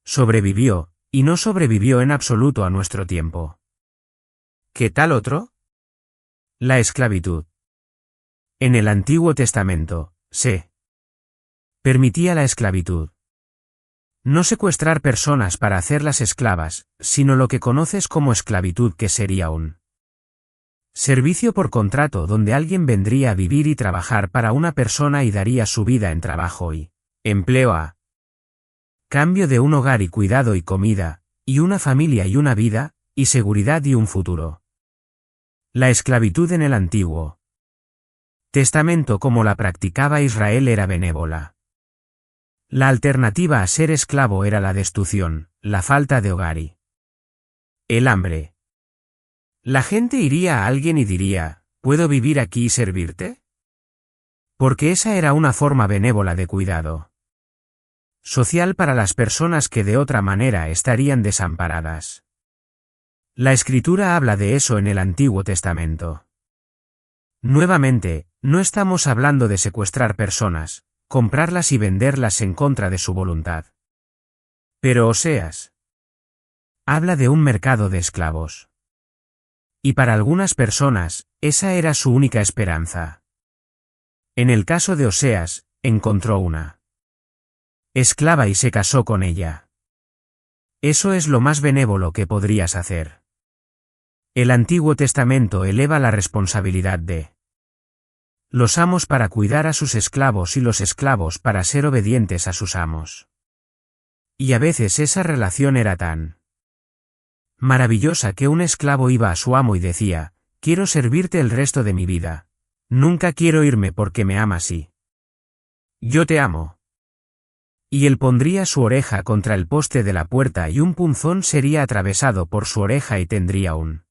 sobrevivió, y no sobrevivió en absoluto a nuestro tiempo. ¿Qué tal otro? La esclavitud. En el Antiguo Testamento, se permitía la esclavitud. No secuestrar personas para hacerlas esclavas, sino lo que conoces como esclavitud, que sería un servicio por contrato donde alguien vendría a vivir y trabajar para una persona y daría su vida en trabajo y empleo a cambio de un hogar y cuidado y comida, y una familia y una vida, y seguridad y un futuro. La esclavitud en el Antiguo Testamento como la practicaba Israel era benévola. La alternativa a ser esclavo era la destrucción, la falta de hogar y el hambre. La gente iría a alguien y diría, ¿puedo vivir aquí y servirte? Porque esa era una forma benévola de cuidado. social para las personas que de otra manera estarían desamparadas. La Escritura habla de eso en el Antiguo Testamento. Nuevamente, no estamos hablando de secuestrar personas, comprarlas y venderlas en contra de su voluntad. Pero Oseas habla de un mercado de esclavos. Y para algunas personas, esa era su única esperanza. En el caso de Oseas, encontró una esclava y se casó con ella. Eso es lo más benévolo que podrías hacer. El Antiguo Testamento eleva la responsabilidad de los amos para cuidar a sus esclavos y los esclavos para ser obedientes a sus amos. Y a veces esa relación era tan maravillosa que un esclavo iba a su amo y decía, quiero servirte el resto de mi vida. Nunca quiero irme porque me amas y yo te amo. Y él pondría su oreja contra el poste de la puerta y un punzón sería atravesado por su oreja y tendría un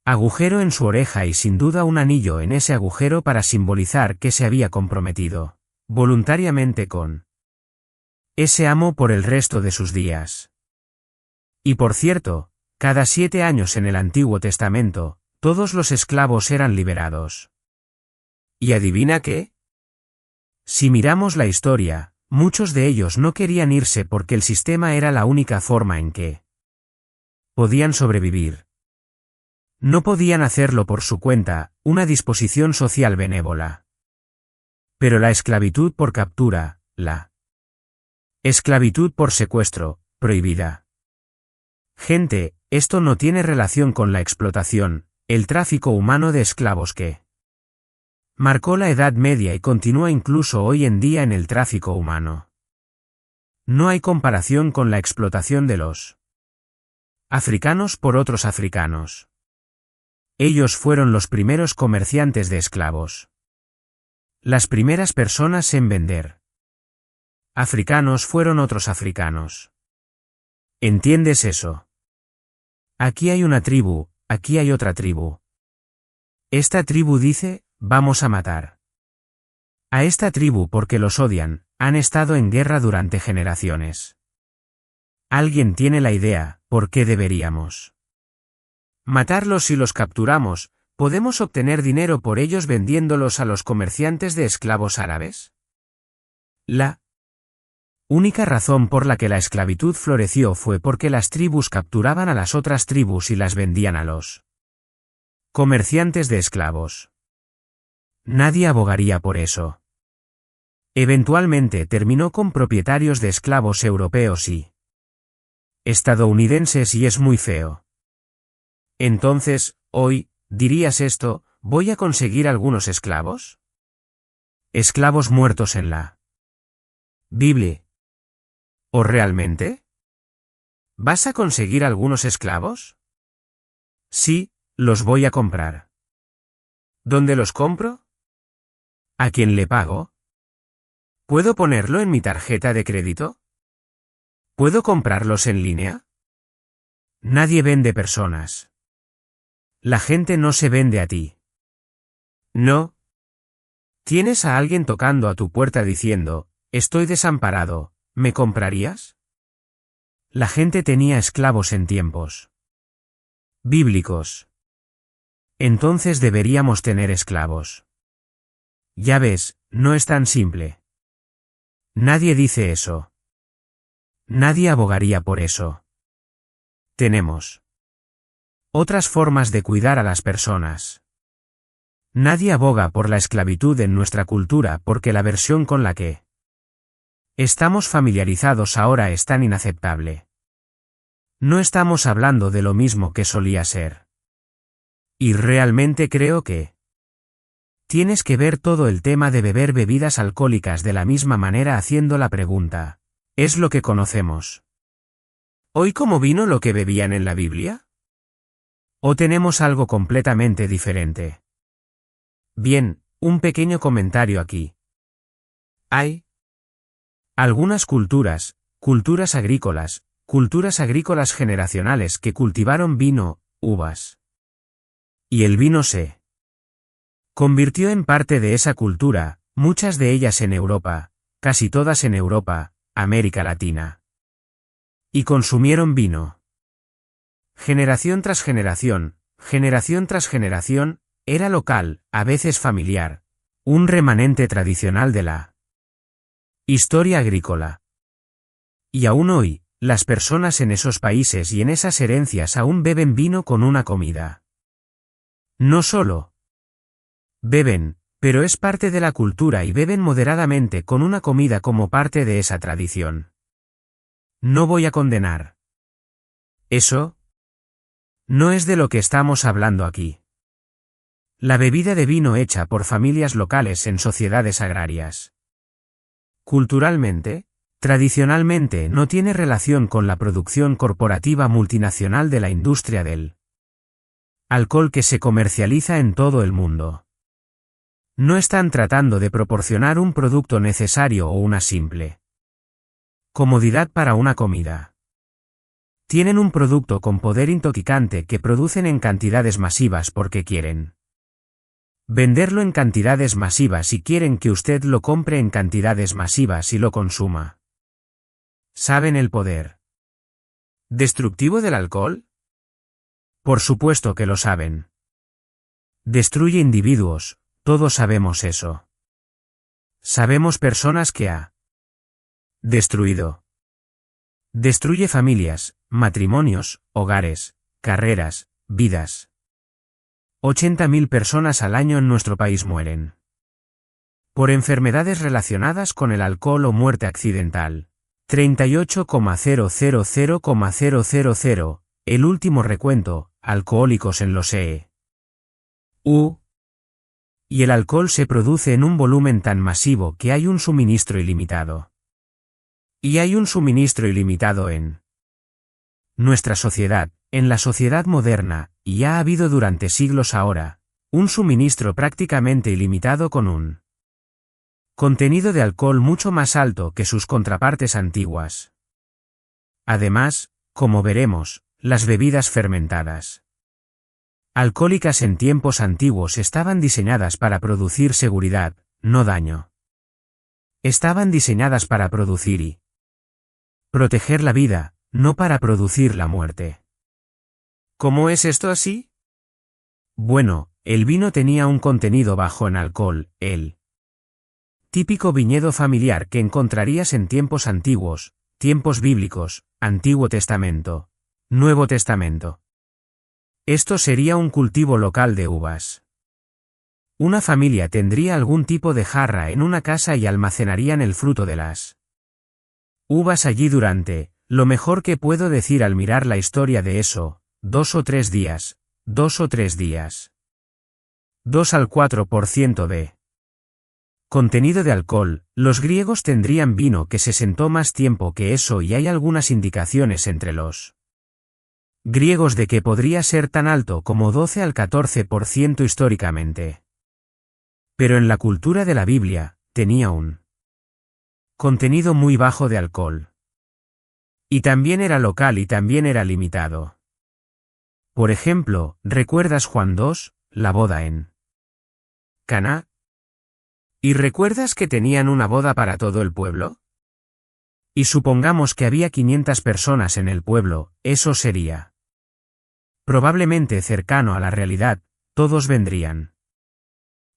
agujero en su oreja y sin duda un anillo en ese agujero para simbolizar que se había comprometido voluntariamente con ese amo por el resto de sus días. Y por cierto, cada 7 años en el Antiguo Testamento, todos los esclavos eran liberados. ¿Y adivina qué? Si miramos la historia, muchos de ellos no querían irse porque el sistema era la única forma en que podían sobrevivir. No podían hacerlo por su cuenta, una disposición social benévola. Pero la esclavitud por captura, la esclavitud por secuestro, prohibida. Gente, esto no tiene relación con la explotación, el tráfico humano de esclavos que marcó la Edad Media y continúa incluso hoy en día en el tráfico humano. No hay comparación con la explotación de los africanos por otros africanos. Ellos fueron los primeros comerciantes de esclavos. Las primeras personas en vender africanos fueron otros africanos. ¿Entiendes eso? Aquí hay una tribu, aquí hay otra tribu. Esta tribu dice, vamos a matar a esta tribu porque los odian, han estado en guerra durante generaciones. Alguien tiene la idea, ¿por qué deberíamos matarlos si los capturamos? ¿Podemos obtener dinero por ellos vendiéndolos a los comerciantes de esclavos árabes? La única razón por la que la esclavitud floreció fue porque las tribus capturaban a las otras tribus y las vendían a los comerciantes de esclavos. Nadie abogaría por eso. Eventualmente terminó con propietarios de esclavos europeos y estadounidenses y es muy feo. Entonces, hoy, ¿dirías esto, voy a conseguir algunos esclavos? Esclavos muertos en la Biblia. ¿O realmente? ¿Vas a conseguir algunos esclavos? Sí, los voy a comprar. ¿Dónde los compro? ¿A quién le pago? ¿Puedo ponerlo en mi tarjeta de crédito? ¿Puedo comprarlos en línea? Nadie vende personas. La gente no se vende a ti. No. ¿Tienes a alguien tocando a tu puerta diciendo, estoy desamparado, ¿me comprarías? La gente tenía esclavos en tiempos bíblicos. Entonces deberíamos tener esclavos. Ya ves, no es tan simple. Nadie dice eso. Nadie abogaría por eso. Tenemos otras formas de cuidar a las personas. Nadie aboga por la esclavitud en nuestra cultura porque la versión con la que estamos familiarizados ahora es tan inaceptable. No estamos hablando de lo mismo que solía ser. Y realmente creo que tienes que ver todo el tema de beber bebidas alcohólicas de la misma manera haciendo la pregunta, ¿es lo que conocemos hoy como vino lo que bebían en la Biblia? ¿O tenemos algo completamente diferente? Bien, un pequeño comentario aquí. Hay algunas culturas agrícolas generacionales que cultivaron vino, uvas. Y el vino se convirtió en parte de esa cultura, muchas de ellas en Europa, casi todas en Europa, América Latina. Y consumieron vino. Generación tras generación tras generación, era local, a veces familiar, un remanente tradicional de la historia agrícola. Y aún hoy, las personas en esos países y en esas herencias aún beben vino con una comida. No solo beben, pero es parte de la cultura y beben moderadamente con una comida como parte de esa tradición. No voy a condenar. Eso no es de lo que estamos hablando aquí. La bebida de vino hecha por familias locales en sociedades agrarias. Culturalmente, tradicionalmente no tiene relación con la producción corporativa multinacional de la industria del alcohol que se comercializa en todo el mundo. No están tratando de proporcionar un producto necesario o una simple comodidad para una comida. Tienen un producto con poder intoxicante que producen en cantidades masivas porque quieren venderlo en cantidades masivas y quieren que usted lo compre en cantidades masivas y lo consuma. ¿Saben el poder destructivo del alcohol? Por supuesto que lo saben. Destruye individuos, todos sabemos eso. Sabemos personas que ha destruido. Destruye familias, matrimonios, hogares, carreras, vidas. 80.000 personas al año en nuestro país mueren por enfermedades relacionadas con el alcohol o muerte accidental. 38,000,000, el último recuento, alcohólicos en los EU. Y el alcohol se produce en un volumen tan masivo que hay un suministro ilimitado. Y hay un suministro ilimitado en nuestra sociedad, en la sociedad moderna, y ha habido durante siglos ahora, un suministro prácticamente ilimitado con un contenido de alcohol mucho más alto que sus contrapartes antiguas. Además, como veremos, las bebidas fermentadas alcohólicas en tiempos antiguos estaban diseñadas para producir seguridad, no daño. Estaban diseñadas para producir y proteger la vida, no para producir la muerte. ¿Cómo es esto así? Bueno, el vino tenía un contenido bajo en alcohol, el típico viñedo familiar que encontrarías en tiempos antiguos, tiempos bíblicos, Antiguo Testamento, Nuevo Testamento. Esto sería un cultivo local de uvas. Una familia tendría algún tipo de jarra en una casa y almacenarían el fruto de las uvas allí durante, lo mejor que puedo decir al mirar la historia de eso, 2 o 3 días, 2 o 3 días. 2 al 4% de contenido de alcohol. Los griegos tendrían vino que se sentó más tiempo que eso y hay algunas indicaciones entre los griegos de que podría ser tan alto como 12 al 14% históricamente. Pero en la cultura de la Biblia, tenía un contenido muy bajo de alcohol. Y también era local y también era limitado. Por ejemplo, ¿recuerdas Juan 2, la boda en Caná? ¿Y recuerdas que tenían una boda para todo el pueblo? Y supongamos que había 500 personas en el pueblo, eso sería probablemente cercano a la realidad, todos vendrían.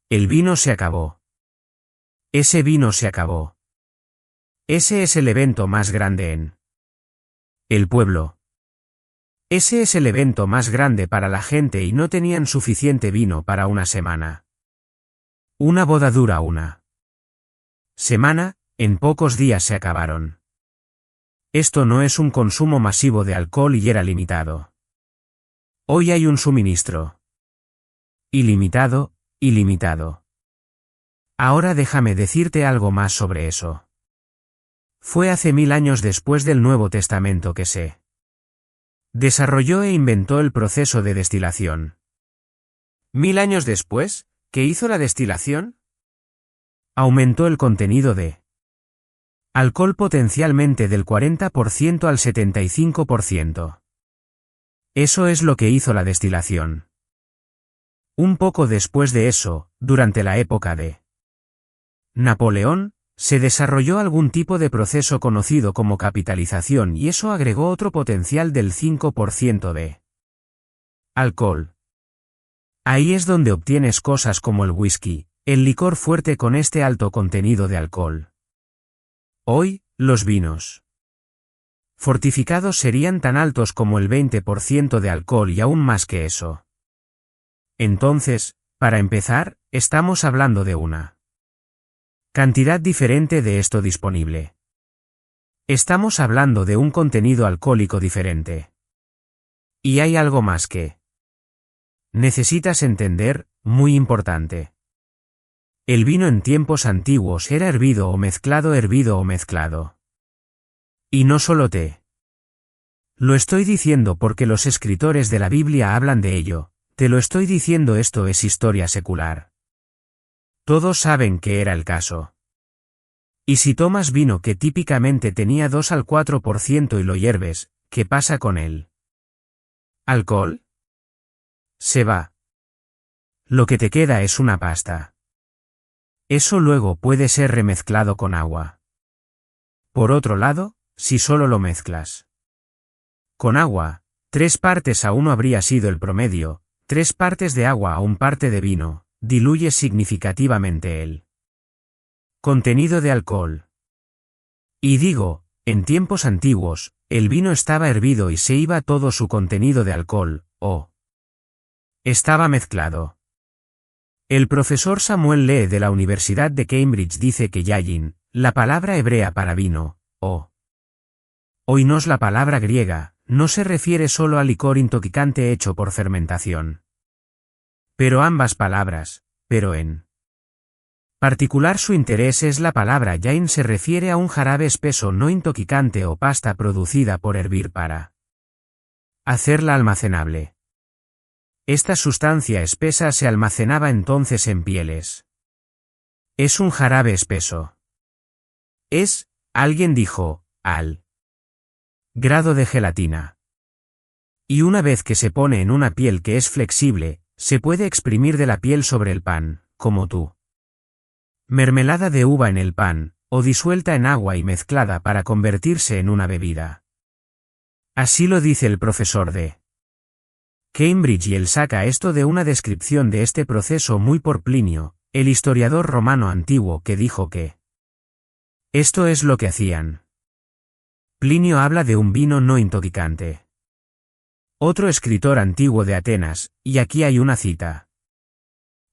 El vino se acabó. Ese vino se acabó. Ese es el evento más grande en el pueblo. Ese es el evento más grande para la gente y no tenían suficiente vino para una semana. Una boda dura una semana, en pocos días se acabaron. Esto no es un consumo masivo de alcohol y era limitado. Hoy hay un suministro ilimitado, ilimitado. Ahora déjame decirte algo más sobre eso. Fue hace 1000 años después del Nuevo Testamento que se desarrolló e inventó el proceso de destilación. 1000 años después, ¿qué hizo la destilación? Aumentó el contenido de alcohol potencialmente del 40% al 75%. Eso es lo que hizo la destilación. Un poco después de eso, durante la época de Napoleón, Se desarrolló algún tipo de proceso conocido como capitalización y eso agregó otro potencial del 5% de alcohol. Ahí es donde obtienes cosas como el whisky, el licor fuerte con este alto contenido de alcohol. Hoy, los vinos fortificados serían tan altos como el 20% de alcohol y aún más que eso. Entonces, para empezar, estamos hablando de una cantidad diferente de esto disponible. Estamos hablando de un contenido alcohólico diferente. Y hay algo más que necesitas entender, muy importante. El vino en tiempos antiguos era hervido o mezclado. Y no solo te lo estoy diciendo porque los escritores de la Biblia hablan de ello, te lo estoy diciendo, esto es historia secular. Todos saben que era el caso. Y si tomas vino que típicamente tenía 2 al 4% y lo hierves, ¿qué pasa con él? ¿Alcohol? Se va. Lo que te queda es una pasta. Eso luego puede ser remezclado con agua. Por otro lado, si solo lo mezclas con agua, 3:1 habría sido el promedio, 3 partes de agua a 1 parte de vino, diluyes significativamente el contenido de alcohol. Y digo, en tiempos antiguos, el vino estaba hervido y se iba todo su contenido de alcohol, o estaba mezclado. El profesor Samuel Lee de la Universidad de Cambridge dice que yayin, la palabra hebrea para vino, o oinos la palabra griega, no se refiere solo al licor intoxicante hecho por fermentación. Pero ambas palabras, pero en particular su interés es la palabra yain, se refiere a un jarabe espeso no intoxicante o pasta producida por hervir para hacerla almacenable. Esta sustancia espesa se almacenaba entonces en pieles. Es un jarabe espeso. Alguien dijo, al grado de gelatina. Y una vez que se pone en una piel que es flexible, se puede exprimir de la piel sobre el pan, como tú. Mermelada de uva en el pan, o disuelta en agua y mezclada para convertirse en una bebida. Así lo dice el profesor de Cambridge y él saca esto de una descripción de este proceso muy por Plinio, el historiador romano antiguo, que dijo que esto es lo que hacían. Plinio habla de un vino no intoxicante. Otro escritor antiguo de Atenas, y aquí hay una cita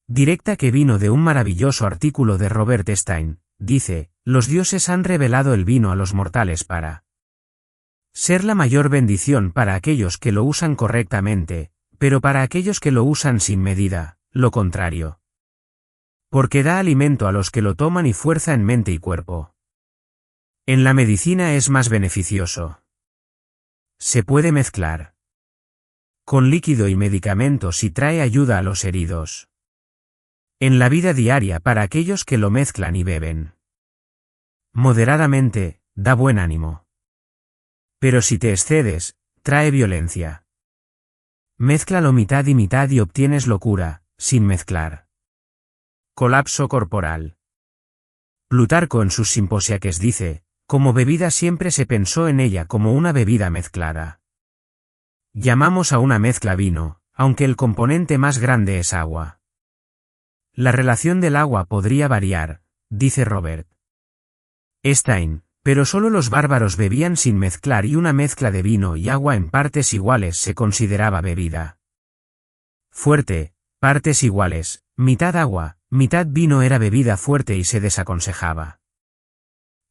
directa que vino de un maravilloso artículo de Robert Stein, dice, los dioses han revelado el vino a los mortales para ser la mayor bendición para aquellos que lo usan correctamente, pero para aquellos que lo usan sin medida, lo contrario. Porque da alimento a los que lo toman y fuerza en mente y cuerpo. En la medicina es más beneficioso. Se puede mezclar con líquido y medicamentos y trae ayuda a los heridos. En la vida diaria para aquellos que lo mezclan y beben moderadamente, da buen ánimo. Pero si te excedes, trae violencia. Mézclalo mitad y obtienes locura, sin mezclar. Colapso corporal. Plutarco en sus Simposiaques dice, como bebida siempre se pensó en ella como una bebida mezclada. Llamamos a una mezcla vino, aunque el componente más grande es agua. La relación del agua podría variar, dice Robert Stein, pero solo los bárbaros bebían sin mezclar y una mezcla de vino y agua en partes iguales se consideraba bebida fuerte, partes iguales, mitad agua, mitad vino era bebida fuerte y se desaconsejaba.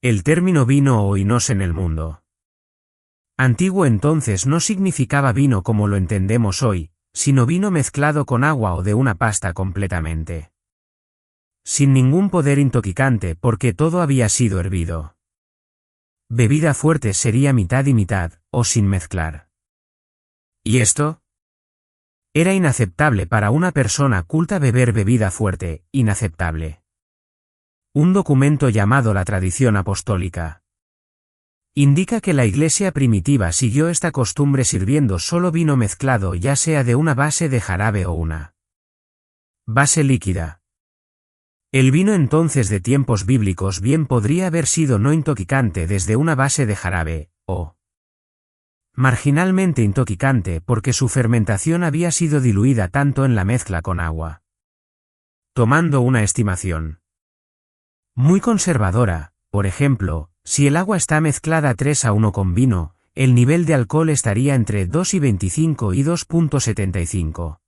El término vino o oinos en el mundo antiguo entonces no significaba vino como lo entendemos hoy, sino vino mezclado con agua o de una pasta completamente sin ningún poder intoxicante porque todo había sido hervido. Bebida fuerte sería mitad y mitad, o sin mezclar. ¿Y esto? Era inaceptable para una persona culta beber bebida fuerte, inaceptable. Un documento llamado la Tradición Apostólica indica que la Iglesia primitiva siguió esta costumbre sirviendo solo vino mezclado, ya sea de una base de jarabe o una base líquida. El vino entonces de tiempos bíblicos bien podría haber sido no intoxicante desde una base de jarabe, o marginalmente intoxicante porque su fermentación había sido diluida tanto en la mezcla con agua. Tomando una estimación muy conservadora, por ejemplo, si el agua está mezclada 3:1 con vino, el nivel de alcohol estaría entre 2,25 y 2,75%,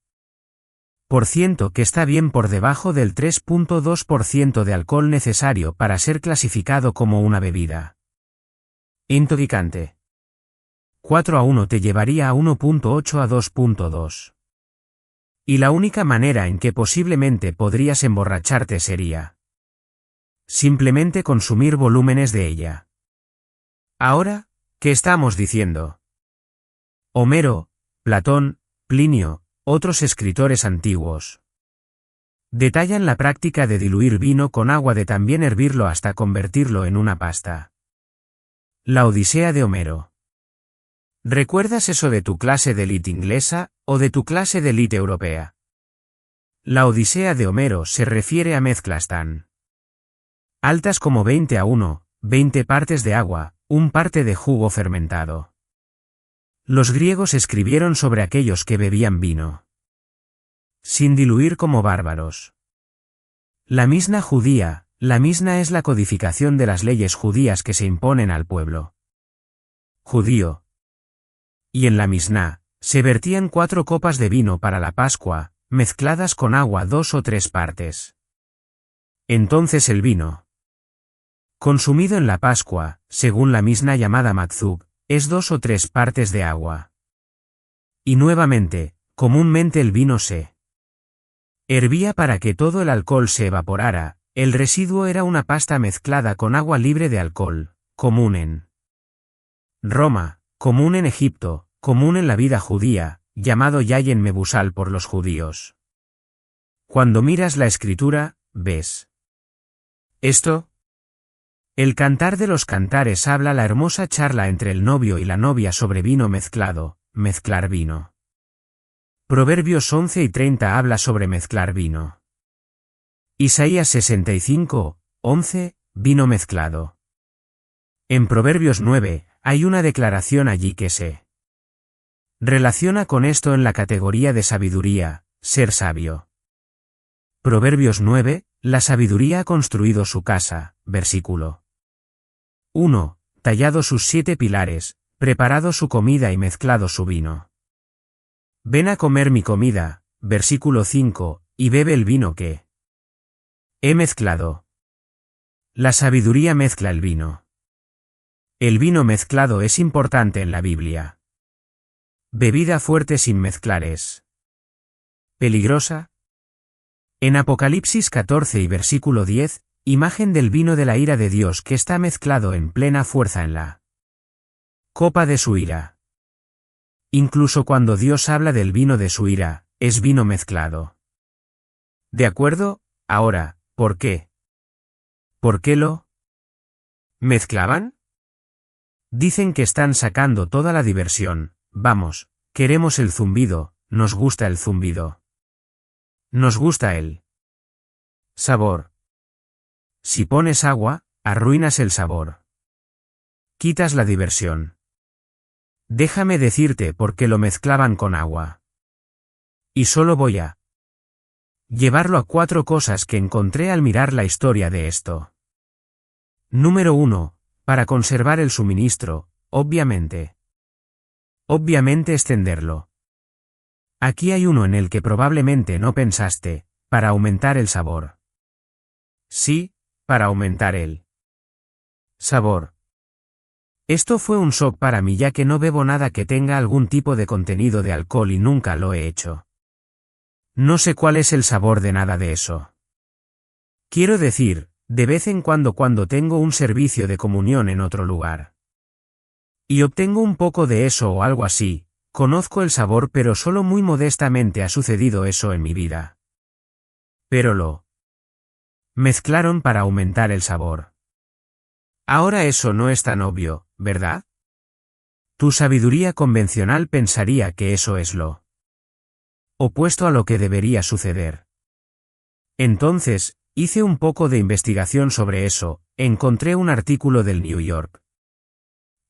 que está bien por debajo del 3,2% de alcohol necesario para ser clasificado como una bebida intoxicante. 4:1 te llevaría a 1,8 a 2,2. Y la única manera en que posiblemente podrías emborracharte sería simplemente consumir volúmenes de ella. Ahora, ¿qué estamos diciendo? Homero, Platón, Plinio, otros escritores antiguos detallan la práctica de diluir vino con agua, de también hervirlo hasta convertirlo en una pasta. La Odisea de Homero. ¿Recuerdas eso de tu clase de élite inglesa, o de tu clase de élite europea? La Odisea de Homero se refiere a mezclas tan altas como 20:1, 20 partes de agua, 1 parte de jugo fermentado. Los griegos escribieron sobre aquellos que bebían vino sin diluir como bárbaros. La misna judía, la misna es la codificación de las leyes judías que se imponen al pueblo judío. Y en la Misná, se vertían 4 copas de vino para la Pascua, mezcladas con agua 2 o 3 partes. Entonces el vino consumido en la Pascua, según la Misná llamada Matzub, es 2 o 3 partes de agua. Y nuevamente, comúnmente el vino se hervía para que todo el alcohol se evaporara, el residuo era una pasta mezclada con agua libre de alcohol, común en Roma, común en Egipto, común en la vida judía, llamado Yayin Mebusal por los judíos. Cuando miras la escritura, ¿ves esto? El Cantar de los Cantares habla la hermosa charla entre el novio y la novia sobre vino mezclado, mezclar vino. Proverbios 11:30 habla sobre mezclar vino. Isaías 65:11, vino mezclado. En Proverbios 9, hay una declaración allí que se relaciona con esto en la categoría de sabiduría, ser sabio. Proverbios 9, la sabiduría ha construido su casa, versículo 1, tallado sus 7 pilares, preparado su comida y mezclado su vino. Ven a comer mi comida, versículo 5, y bebe el vino que he mezclado. La sabiduría mezcla el vino. El vino mezclado es importante en la Biblia. Bebida fuerte sin mezclar es peligrosa. En Apocalipsis 14 y versículo 10, imagen del vino de la ira de Dios que está mezclado en plena fuerza en la copa de su ira. Incluso cuando Dios habla del vino de su ira, es vino mezclado. ¿De acuerdo? Ahora, ¿por qué? ¿Por qué lo mezclaban? Dicen que están sacando toda la diversión. Vamos, queremos el zumbido, nos gusta el zumbido. Nos gusta el sabor. Si pones agua, arruinas el sabor. Quitas la diversión. Déjame decirte por qué lo mezclaban con agua. Y solo voy a llevarlo a 4 cosas que encontré al mirar la historia de esto. Número 1, para conservar el suministro, obviamente. Obviamente extenderlo. Aquí hay uno en el que probablemente no pensaste, para aumentar el sabor. Sí, para aumentar el sabor. Esto fue un shock para mí, ya que no bebo nada que tenga algún tipo de contenido de alcohol y nunca lo he hecho. No sé cuál es el sabor de nada de eso. Quiero decir, de vez en cuando tengo un servicio de comunión en otro lugar y obtengo un poco de eso o algo así, conozco el sabor, pero solo muy modestamente ha sucedido eso en mi vida. Pero lo mezclaron para aumentar el sabor. Ahora eso no es tan obvio, ¿verdad? Tu sabiduría convencional pensaría que eso es lo opuesto a lo que debería suceder. Entonces, Hice un poco de investigación sobre eso, encontré un artículo del New York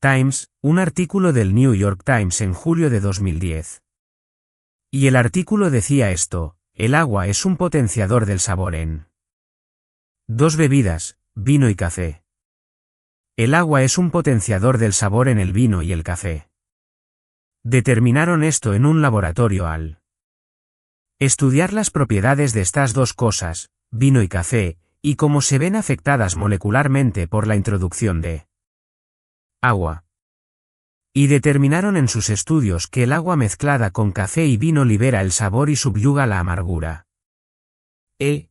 Times, un artículo del New York Times en julio de 2010. Y el artículo decía esto: el agua es un potenciador del sabor en dos bebidas, vino y café. El agua es un potenciador del sabor en el vino y el café. Determinaron esto en un laboratorio al estudiar las propiedades de estas dos cosas, vino y café, y cómo se ven afectadas molecularmente por la introducción de agua. Y determinaron en sus estudios que el agua mezclada con café y vino libera el sabor y subyuga la amargura. El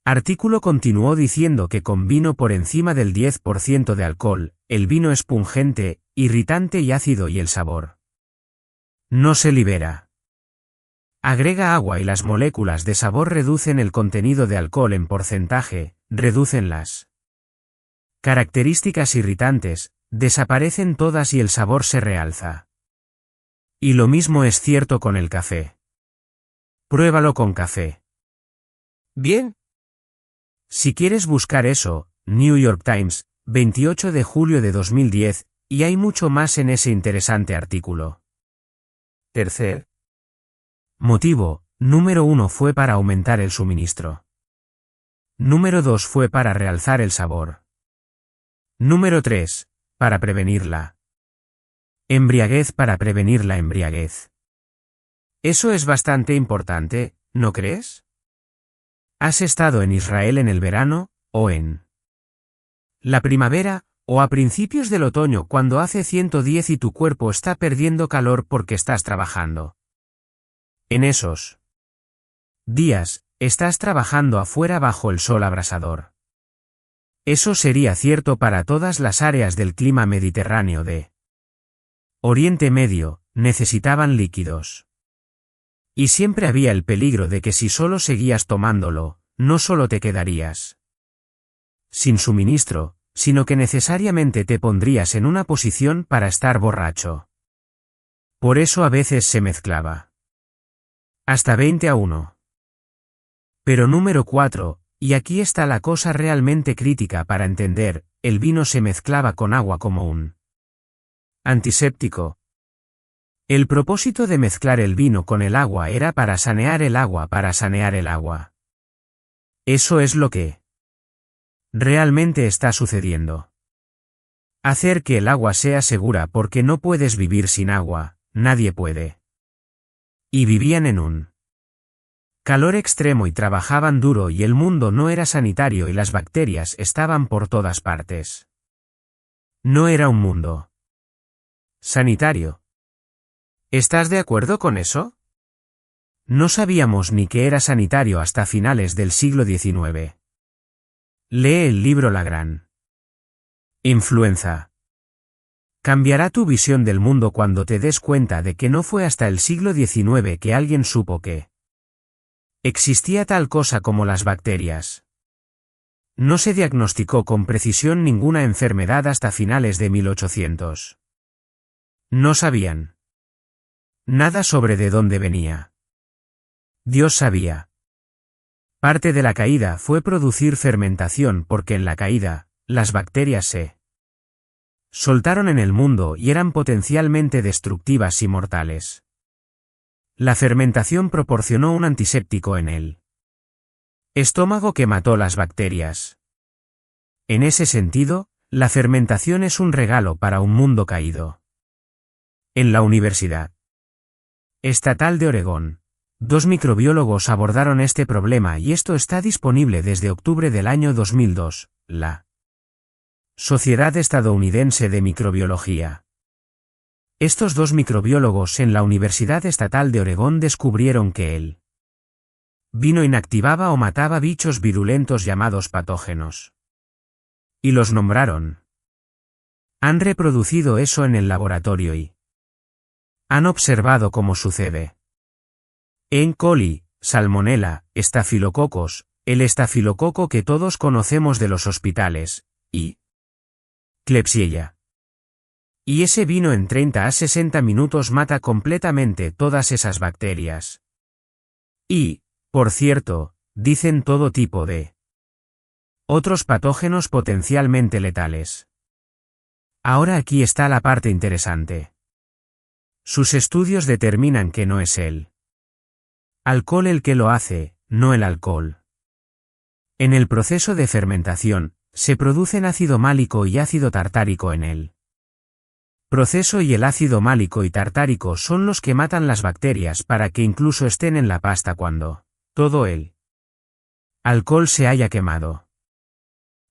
artículo continuó diciendo que con vino por encima del 10% de alcohol, el vino es pungente, irritante y ácido y el sabor no se libera. Agrega agua y las moléculas de sabor reducen el contenido de alcohol en porcentaje, reducen las características irritantes, desaparecen todas y el sabor se realza. Y lo mismo es cierto con el café. Pruébalo con café. Bien. Si quieres buscar eso, New York Times, 28 de julio de 2010, y hay mucho más en ese interesante artículo. Tercer motivo, número 1 fue para aumentar el suministro. Número 2 fue para realzar el sabor. Número 3, para prevenir la embriaguez, para prevenir la embriaguez. Eso es bastante importante, ¿no crees? ¿Has estado en Israel en el verano, o en la primavera, o a principios del otoño cuando hace 110 y tu cuerpo está perdiendo calor porque estás trabajando? En esos días, estás trabajando afuera bajo el sol abrasador. Eso sería cierto para todas las áreas del clima mediterráneo de Oriente Medio, necesitaban líquidos. Y siempre había el peligro de que si solo seguías tomándolo, no solo te quedarías sin suministro, sino que necesariamente te pondrías en una posición para estar borracho. Por eso a veces se mezclaba. Hasta 20-1. Pero número 4, y aquí está la cosa realmente crítica para entender, el vino se mezclaba con agua como un antiséptico. El propósito de mezclar el vino con el agua era para sanear el agua, para sanear el agua. Eso es lo que realmente está sucediendo. Hacer que el agua sea segura, porque no puedes vivir sin agua, nadie puede. Y vivían en un calor extremo y trabajaban duro y el mundo no era sanitario y las bacterias estaban por todas partes. No era un mundo sanitario. ¿Estás de acuerdo con eso? No sabíamos ni que era sanitario hasta finales del siglo XIX. Lee el libro La Gran Influenza. Cambiará tu visión del mundo cuando te des cuenta de que no fue hasta el siglo XIX que alguien supo que existía tal cosa como las bacterias. No se diagnosticó con precisión ninguna enfermedad hasta finales de 1800. No sabían nada sobre de dónde venía. Dios sabía. Parte de la caída fue producir fermentación porque en la caída, las bacterias se soltaron en el mundo y eran potencialmente destructivas y mortales. La fermentación proporcionó un antiséptico en el estómago que mató las bacterias. En ese sentido, la fermentación es un regalo para un mundo caído. En la Universidad Estatal de Oregón, 2 microbiólogos abordaron este problema y esto está disponible desde octubre del año 2002, la Sociedad Estadounidense de Microbiología. Estos 2 microbiólogos en la Universidad Estatal de Oregón descubrieron que el vino inactivaba o mataba bichos virulentos llamados patógenos. Y los nombraron. Han reproducido eso en el laboratorio y han observado cómo sucede. E. coli, salmonella, estafilococos, el estafilococo que todos conocemos de los hospitales, y Klebsiella. Y ese vino en 30 a 60 minutos mata completamente todas esas bacterias. Y, por cierto, dicen todo tipo de otros patógenos potencialmente letales. Ahora aquí está la parte interesante. Sus estudios determinan que no es el alcohol el que lo hace, no el alcohol. En el proceso de fermentación, se producen ácido málico y ácido tartárico en él. Proceso y el ácido málico y tartárico son los que matan las bacterias para que incluso estén en la pasta cuando todo el alcohol se haya quemado.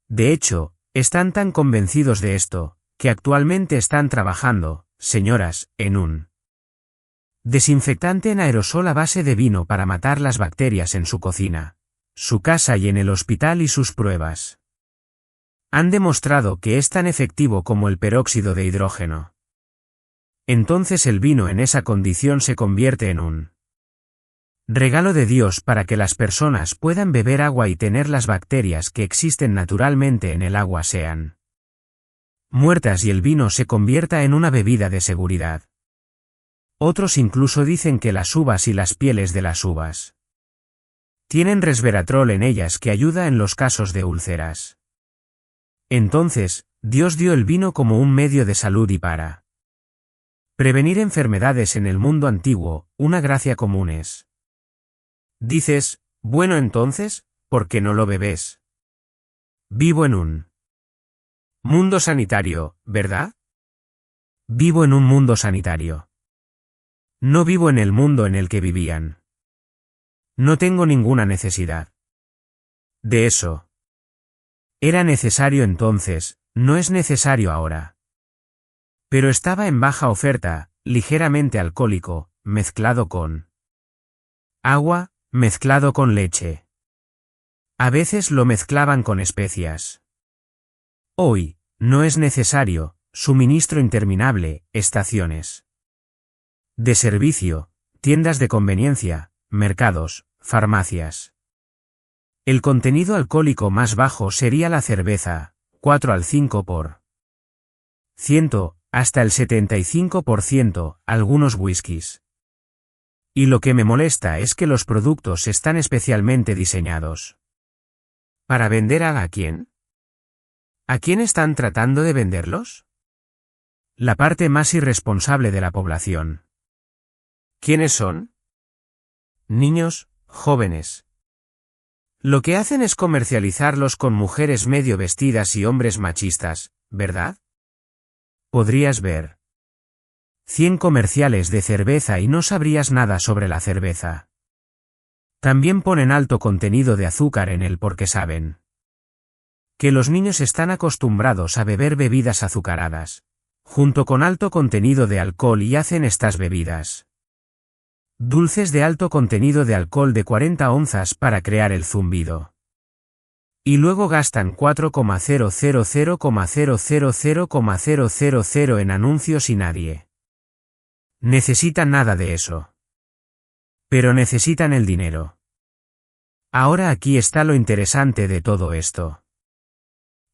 De hecho, están tan convencidos de esto, que actualmente están trabajando, señoras, en un desinfectante en aerosol a base de vino para matar las bacterias en su cocina, su casa y en el hospital, y sus pruebas han demostrado que es tan efectivo como el peróxido de hidrógeno. Entonces el vino en esa condición se convierte en un regalo de Dios para que las personas puedan beber agua y tener las bacterias que existen naturalmente en el agua sean muertas y el vino se convierta en una bebida de seguridad. Otros incluso dicen que las uvas y las pieles de las uvas tienen resveratrol en ellas que ayuda en los casos de úlceras. Entonces, Dios dio el vino como un medio de salud y para prevenir enfermedades en el mundo antiguo, una gracia común es. Dices, bueno entonces, ¿por qué no lo bebes? Vivo en un mundo sanitario, ¿verdad? Vivo en un mundo sanitario. No vivo en el mundo en el que vivían. No tengo ninguna necesidad de eso. Era necesario entonces, no es necesario ahora. Pero estaba en baja oferta, ligeramente alcohólico, mezclado con agua, mezclado con leche. A veces lo mezclaban con especias. Hoy, no es necesario, suministro interminable, estaciones de servicio, tiendas de conveniencia, mercados, farmacias. El contenido alcohólico más bajo sería la cerveza, 4 al 5%, hasta el 75%, algunos whiskies. Y lo que me molesta es que los productos están especialmente diseñados ¿para vender a quién? ¿A quién están tratando de venderlos? La parte más irresponsable de la población. ¿Quiénes son? Niños, jóvenes. Lo que hacen es comercializarlos con mujeres medio vestidas y hombres machistas, ¿verdad? Podrías ver 100 comerciales de cerveza y no sabrías nada sobre la cerveza. También ponen alto contenido de azúcar en él porque saben que los niños están acostumbrados a beber bebidas azucaradas, junto con alto contenido de alcohol, y hacen estas bebidas dulces de alto contenido de alcohol de 40 onzas para crear el zumbido. Y luego gastan 4,000,000,000 en anuncios y nadie necesita nada de eso. Pero necesitan el dinero. Ahora aquí está lo interesante de todo esto.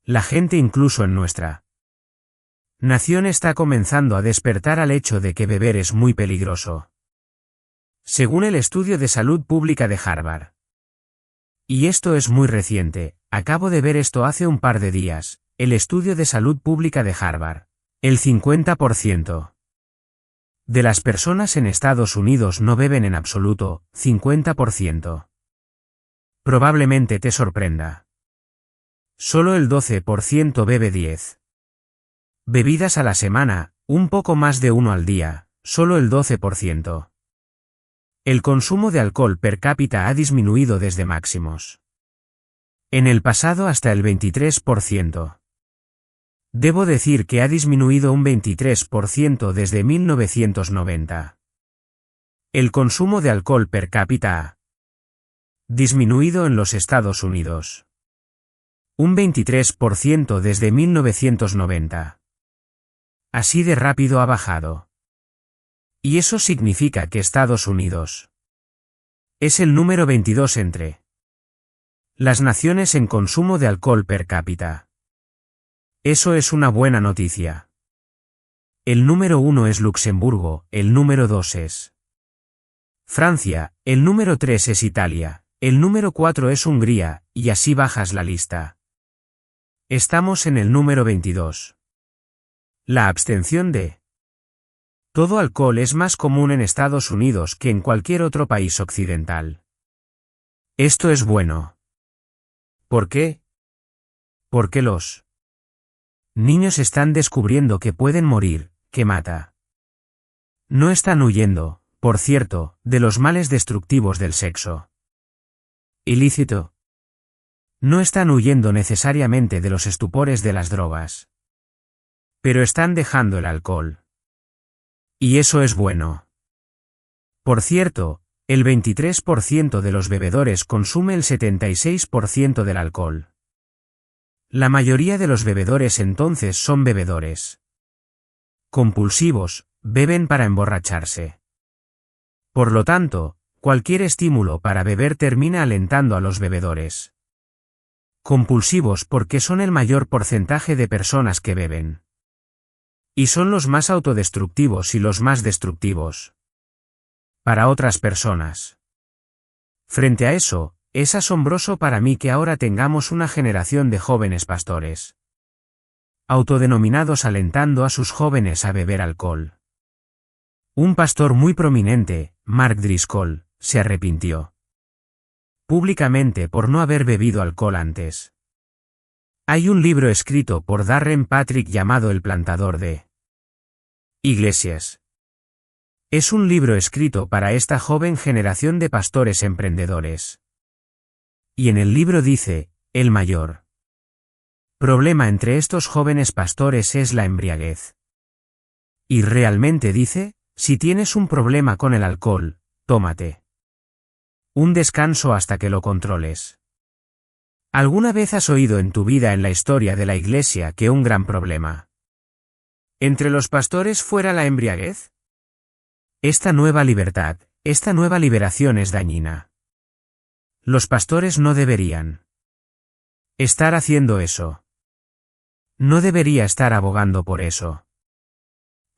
La gente incluso en nuestra nación está comenzando a despertar al hecho de que beber es muy peligroso. Según el estudio de salud pública de Harvard. Y esto es muy reciente, acabo de ver esto hace un par de días, el estudio de salud pública de Harvard. El 50% de las personas en Estados Unidos no beben en absoluto, 50%. Probablemente te sorprenda. Solo el 12% bebe 10 bebidas a la semana, un poco más de uno al día, solo el 12%. El consumo de alcohol per cápita ha disminuido desde máximos en el pasado hasta el 23%. Debo decir que ha disminuido un 23% desde 1990. El consumo de alcohol per cápita ha disminuido en los Estados Unidos un 23% desde 1990. Así de rápido ha bajado. Y eso significa que Estados Unidos es el número 22 entre las naciones en consumo de alcohol per cápita. Eso es una buena noticia. El número 1 es Luxemburgo, el número 2 es Francia, el número 3 es Italia, El número 4 es Hungría, y así bajas la lista. Estamos en el número 22. La abstención de todo alcohol es más común en Estados Unidos que en cualquier otro país occidental. Esto es bueno. ¿Por qué? Porque los niños están descubriendo que pueden morir, que mata. No están huyendo, por cierto, de los males destructivos del sexo ilícito. No están huyendo necesariamente de los estupores de las drogas. Pero están dejando el alcohol. Y eso es bueno. Por cierto, el 23% de los bebedores consume el 76% del alcohol. La mayoría de los bebedores entonces son bebedores compulsivos, beben para emborracharse. Por lo tanto, cualquier estímulo para beber termina alentando a los bebedores compulsivos porque son el mayor porcentaje de personas que beben. Y son los más autodestructivos y los más destructivos para otras personas. Frente a eso, es asombroso para mí que ahora tengamos una generación de jóvenes pastores autodenominados alentando a sus jóvenes a beber alcohol. Un pastor muy prominente, Mark Driscoll, se arrepintió públicamente por no haber bebido alcohol antes. Hay un libro escrito por Darren Patrick llamado El plantador de iglesias. Es un libro escrito para esta joven generación de pastores emprendedores. Y en el libro dice, el mayor problema entre estos jóvenes pastores es la embriaguez. Y realmente dice, si tienes un problema con el alcohol, tómate un descanso hasta que lo controles. ¿Alguna vez has oído en tu vida en la historia de la iglesia que un gran problema entre los pastores fuera la embriaguez? Esta nueva libertad, esta nueva liberación es dañina. Los pastores no deberían estar haciendo eso. No debería estar abogando por eso.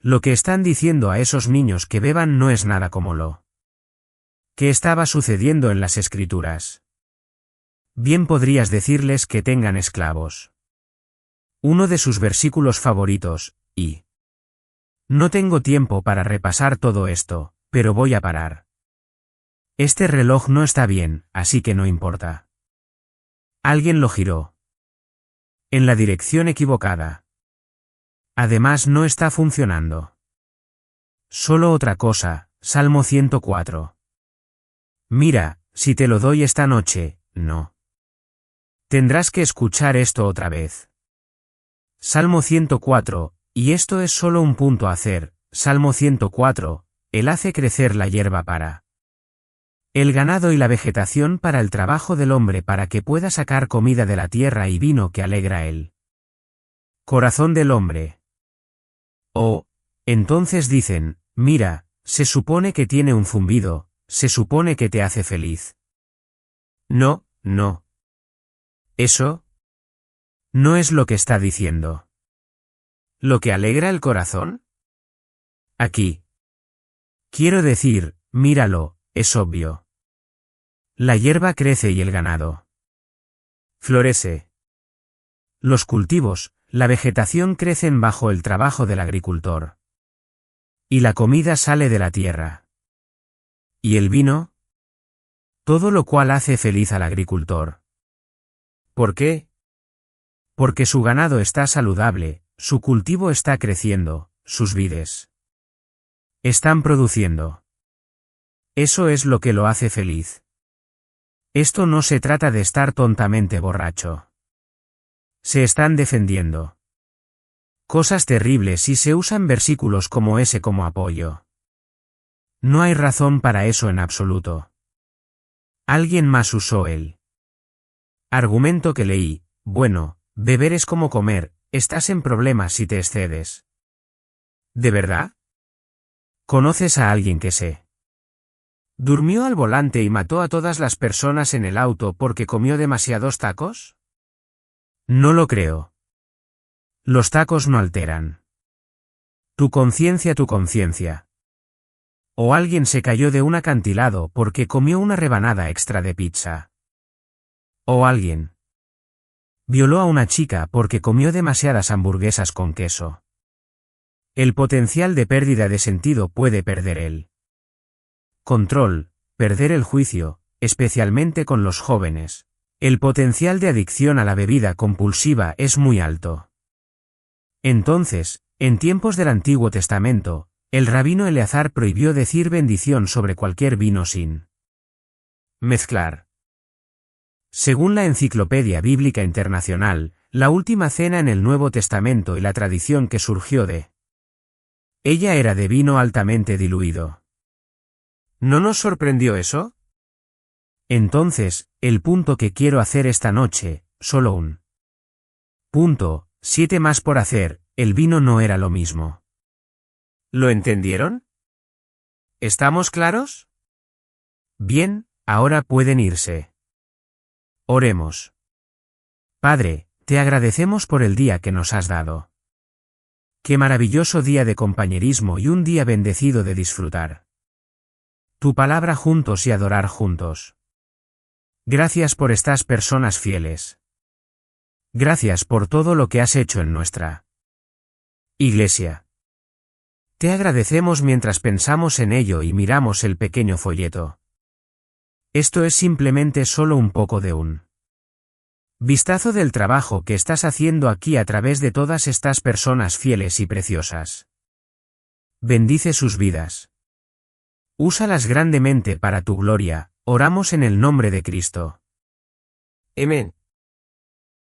Lo que están diciendo a esos niños que beban no es nada como lo que estaba sucediendo en las Escrituras. Bien podrías decirles que tengan esclavos. Uno de sus versículos favoritos, y no tengo tiempo para repasar todo esto, pero voy a parar. Este reloj no está bien, así que no importa. Alguien lo giró en la dirección equivocada. Además no está funcionando. Solo otra cosa, Salmo 104. Mira, si te lo doy esta noche, no. Tendrás que escuchar esto otra vez. Salmo 104, y esto es solo un punto a hacer, Salmo 104, Él hace crecer la hierba para el ganado y la vegetación para el trabajo del hombre para que pueda sacar comida de la tierra y vino que alegra el corazón del hombre. Oh, entonces dicen, mira, se supone que tiene un zumbido, se supone que te hace feliz. No, no. Eso no es lo que está diciendo. ¿Lo que alegra el corazón? Aquí. Quiero decir, míralo, es obvio. La hierba crece y el ganado florece. Los cultivos, la vegetación crecen bajo el trabajo del agricultor. Y la comida sale de la tierra. ¿Y el vino? Todo lo cual hace feliz al agricultor. ¿Por qué? Porque su ganado está saludable, su cultivo está creciendo, sus vides están produciendo. Eso es lo que lo hace feliz. Esto no se trata de estar tontamente borracho. Se están defendiendo cosas terribles y se usan versículos como ese como apoyo. No hay razón para eso en absoluto. Alguien más usó el argumento que leí, bueno, beber es como comer, estás en problemas si te excedes. ¿De verdad? ¿Conoces a alguien que se durmió al volante y mató a todas las personas en el auto porque comió demasiados tacos? No lo creo. Los tacos no alteran tu conciencia. O alguien se cayó de un acantilado porque comió una rebanada extra de pizza. O alguien violó a una chica porque comió demasiadas hamburguesas con queso. El potencial de pérdida de sentido puede perder el control, perder el juicio, especialmente con los jóvenes. El potencial de adicción a la bebida compulsiva es muy alto. Entonces, en tiempos del Antiguo Testamento, el rabino Eleazar prohibió decir bendición sobre cualquier vino sin mezclar. Según la Enciclopedia Bíblica Internacional, la última cena en el Nuevo Testamento y la tradición que surgió de ella era de vino altamente diluido. ¿No nos sorprendió eso? Entonces, el punto que quiero hacer esta noche, solo un punto, 7 más por hacer, el vino no era lo mismo. ¿Lo entendieron? ¿Estamos claros? Bien, ahora pueden irse. Oremos. Padre, te agradecemos por el día que nos has dado. Qué maravilloso día de compañerismo y un día bendecido de disfrutar tu palabra juntos y adorar juntos. Gracias por estas personas fieles. Gracias por todo lo que has hecho en nuestra iglesia. Te agradecemos mientras pensamos en ello y miramos el pequeño folleto. Esto es simplemente solo un poco de un vistazo del trabajo que estás haciendo aquí a través de todas estas personas fieles y preciosas. Bendice sus vidas. Úsalas grandemente para tu gloria, oramos en el nombre de Cristo. Amén.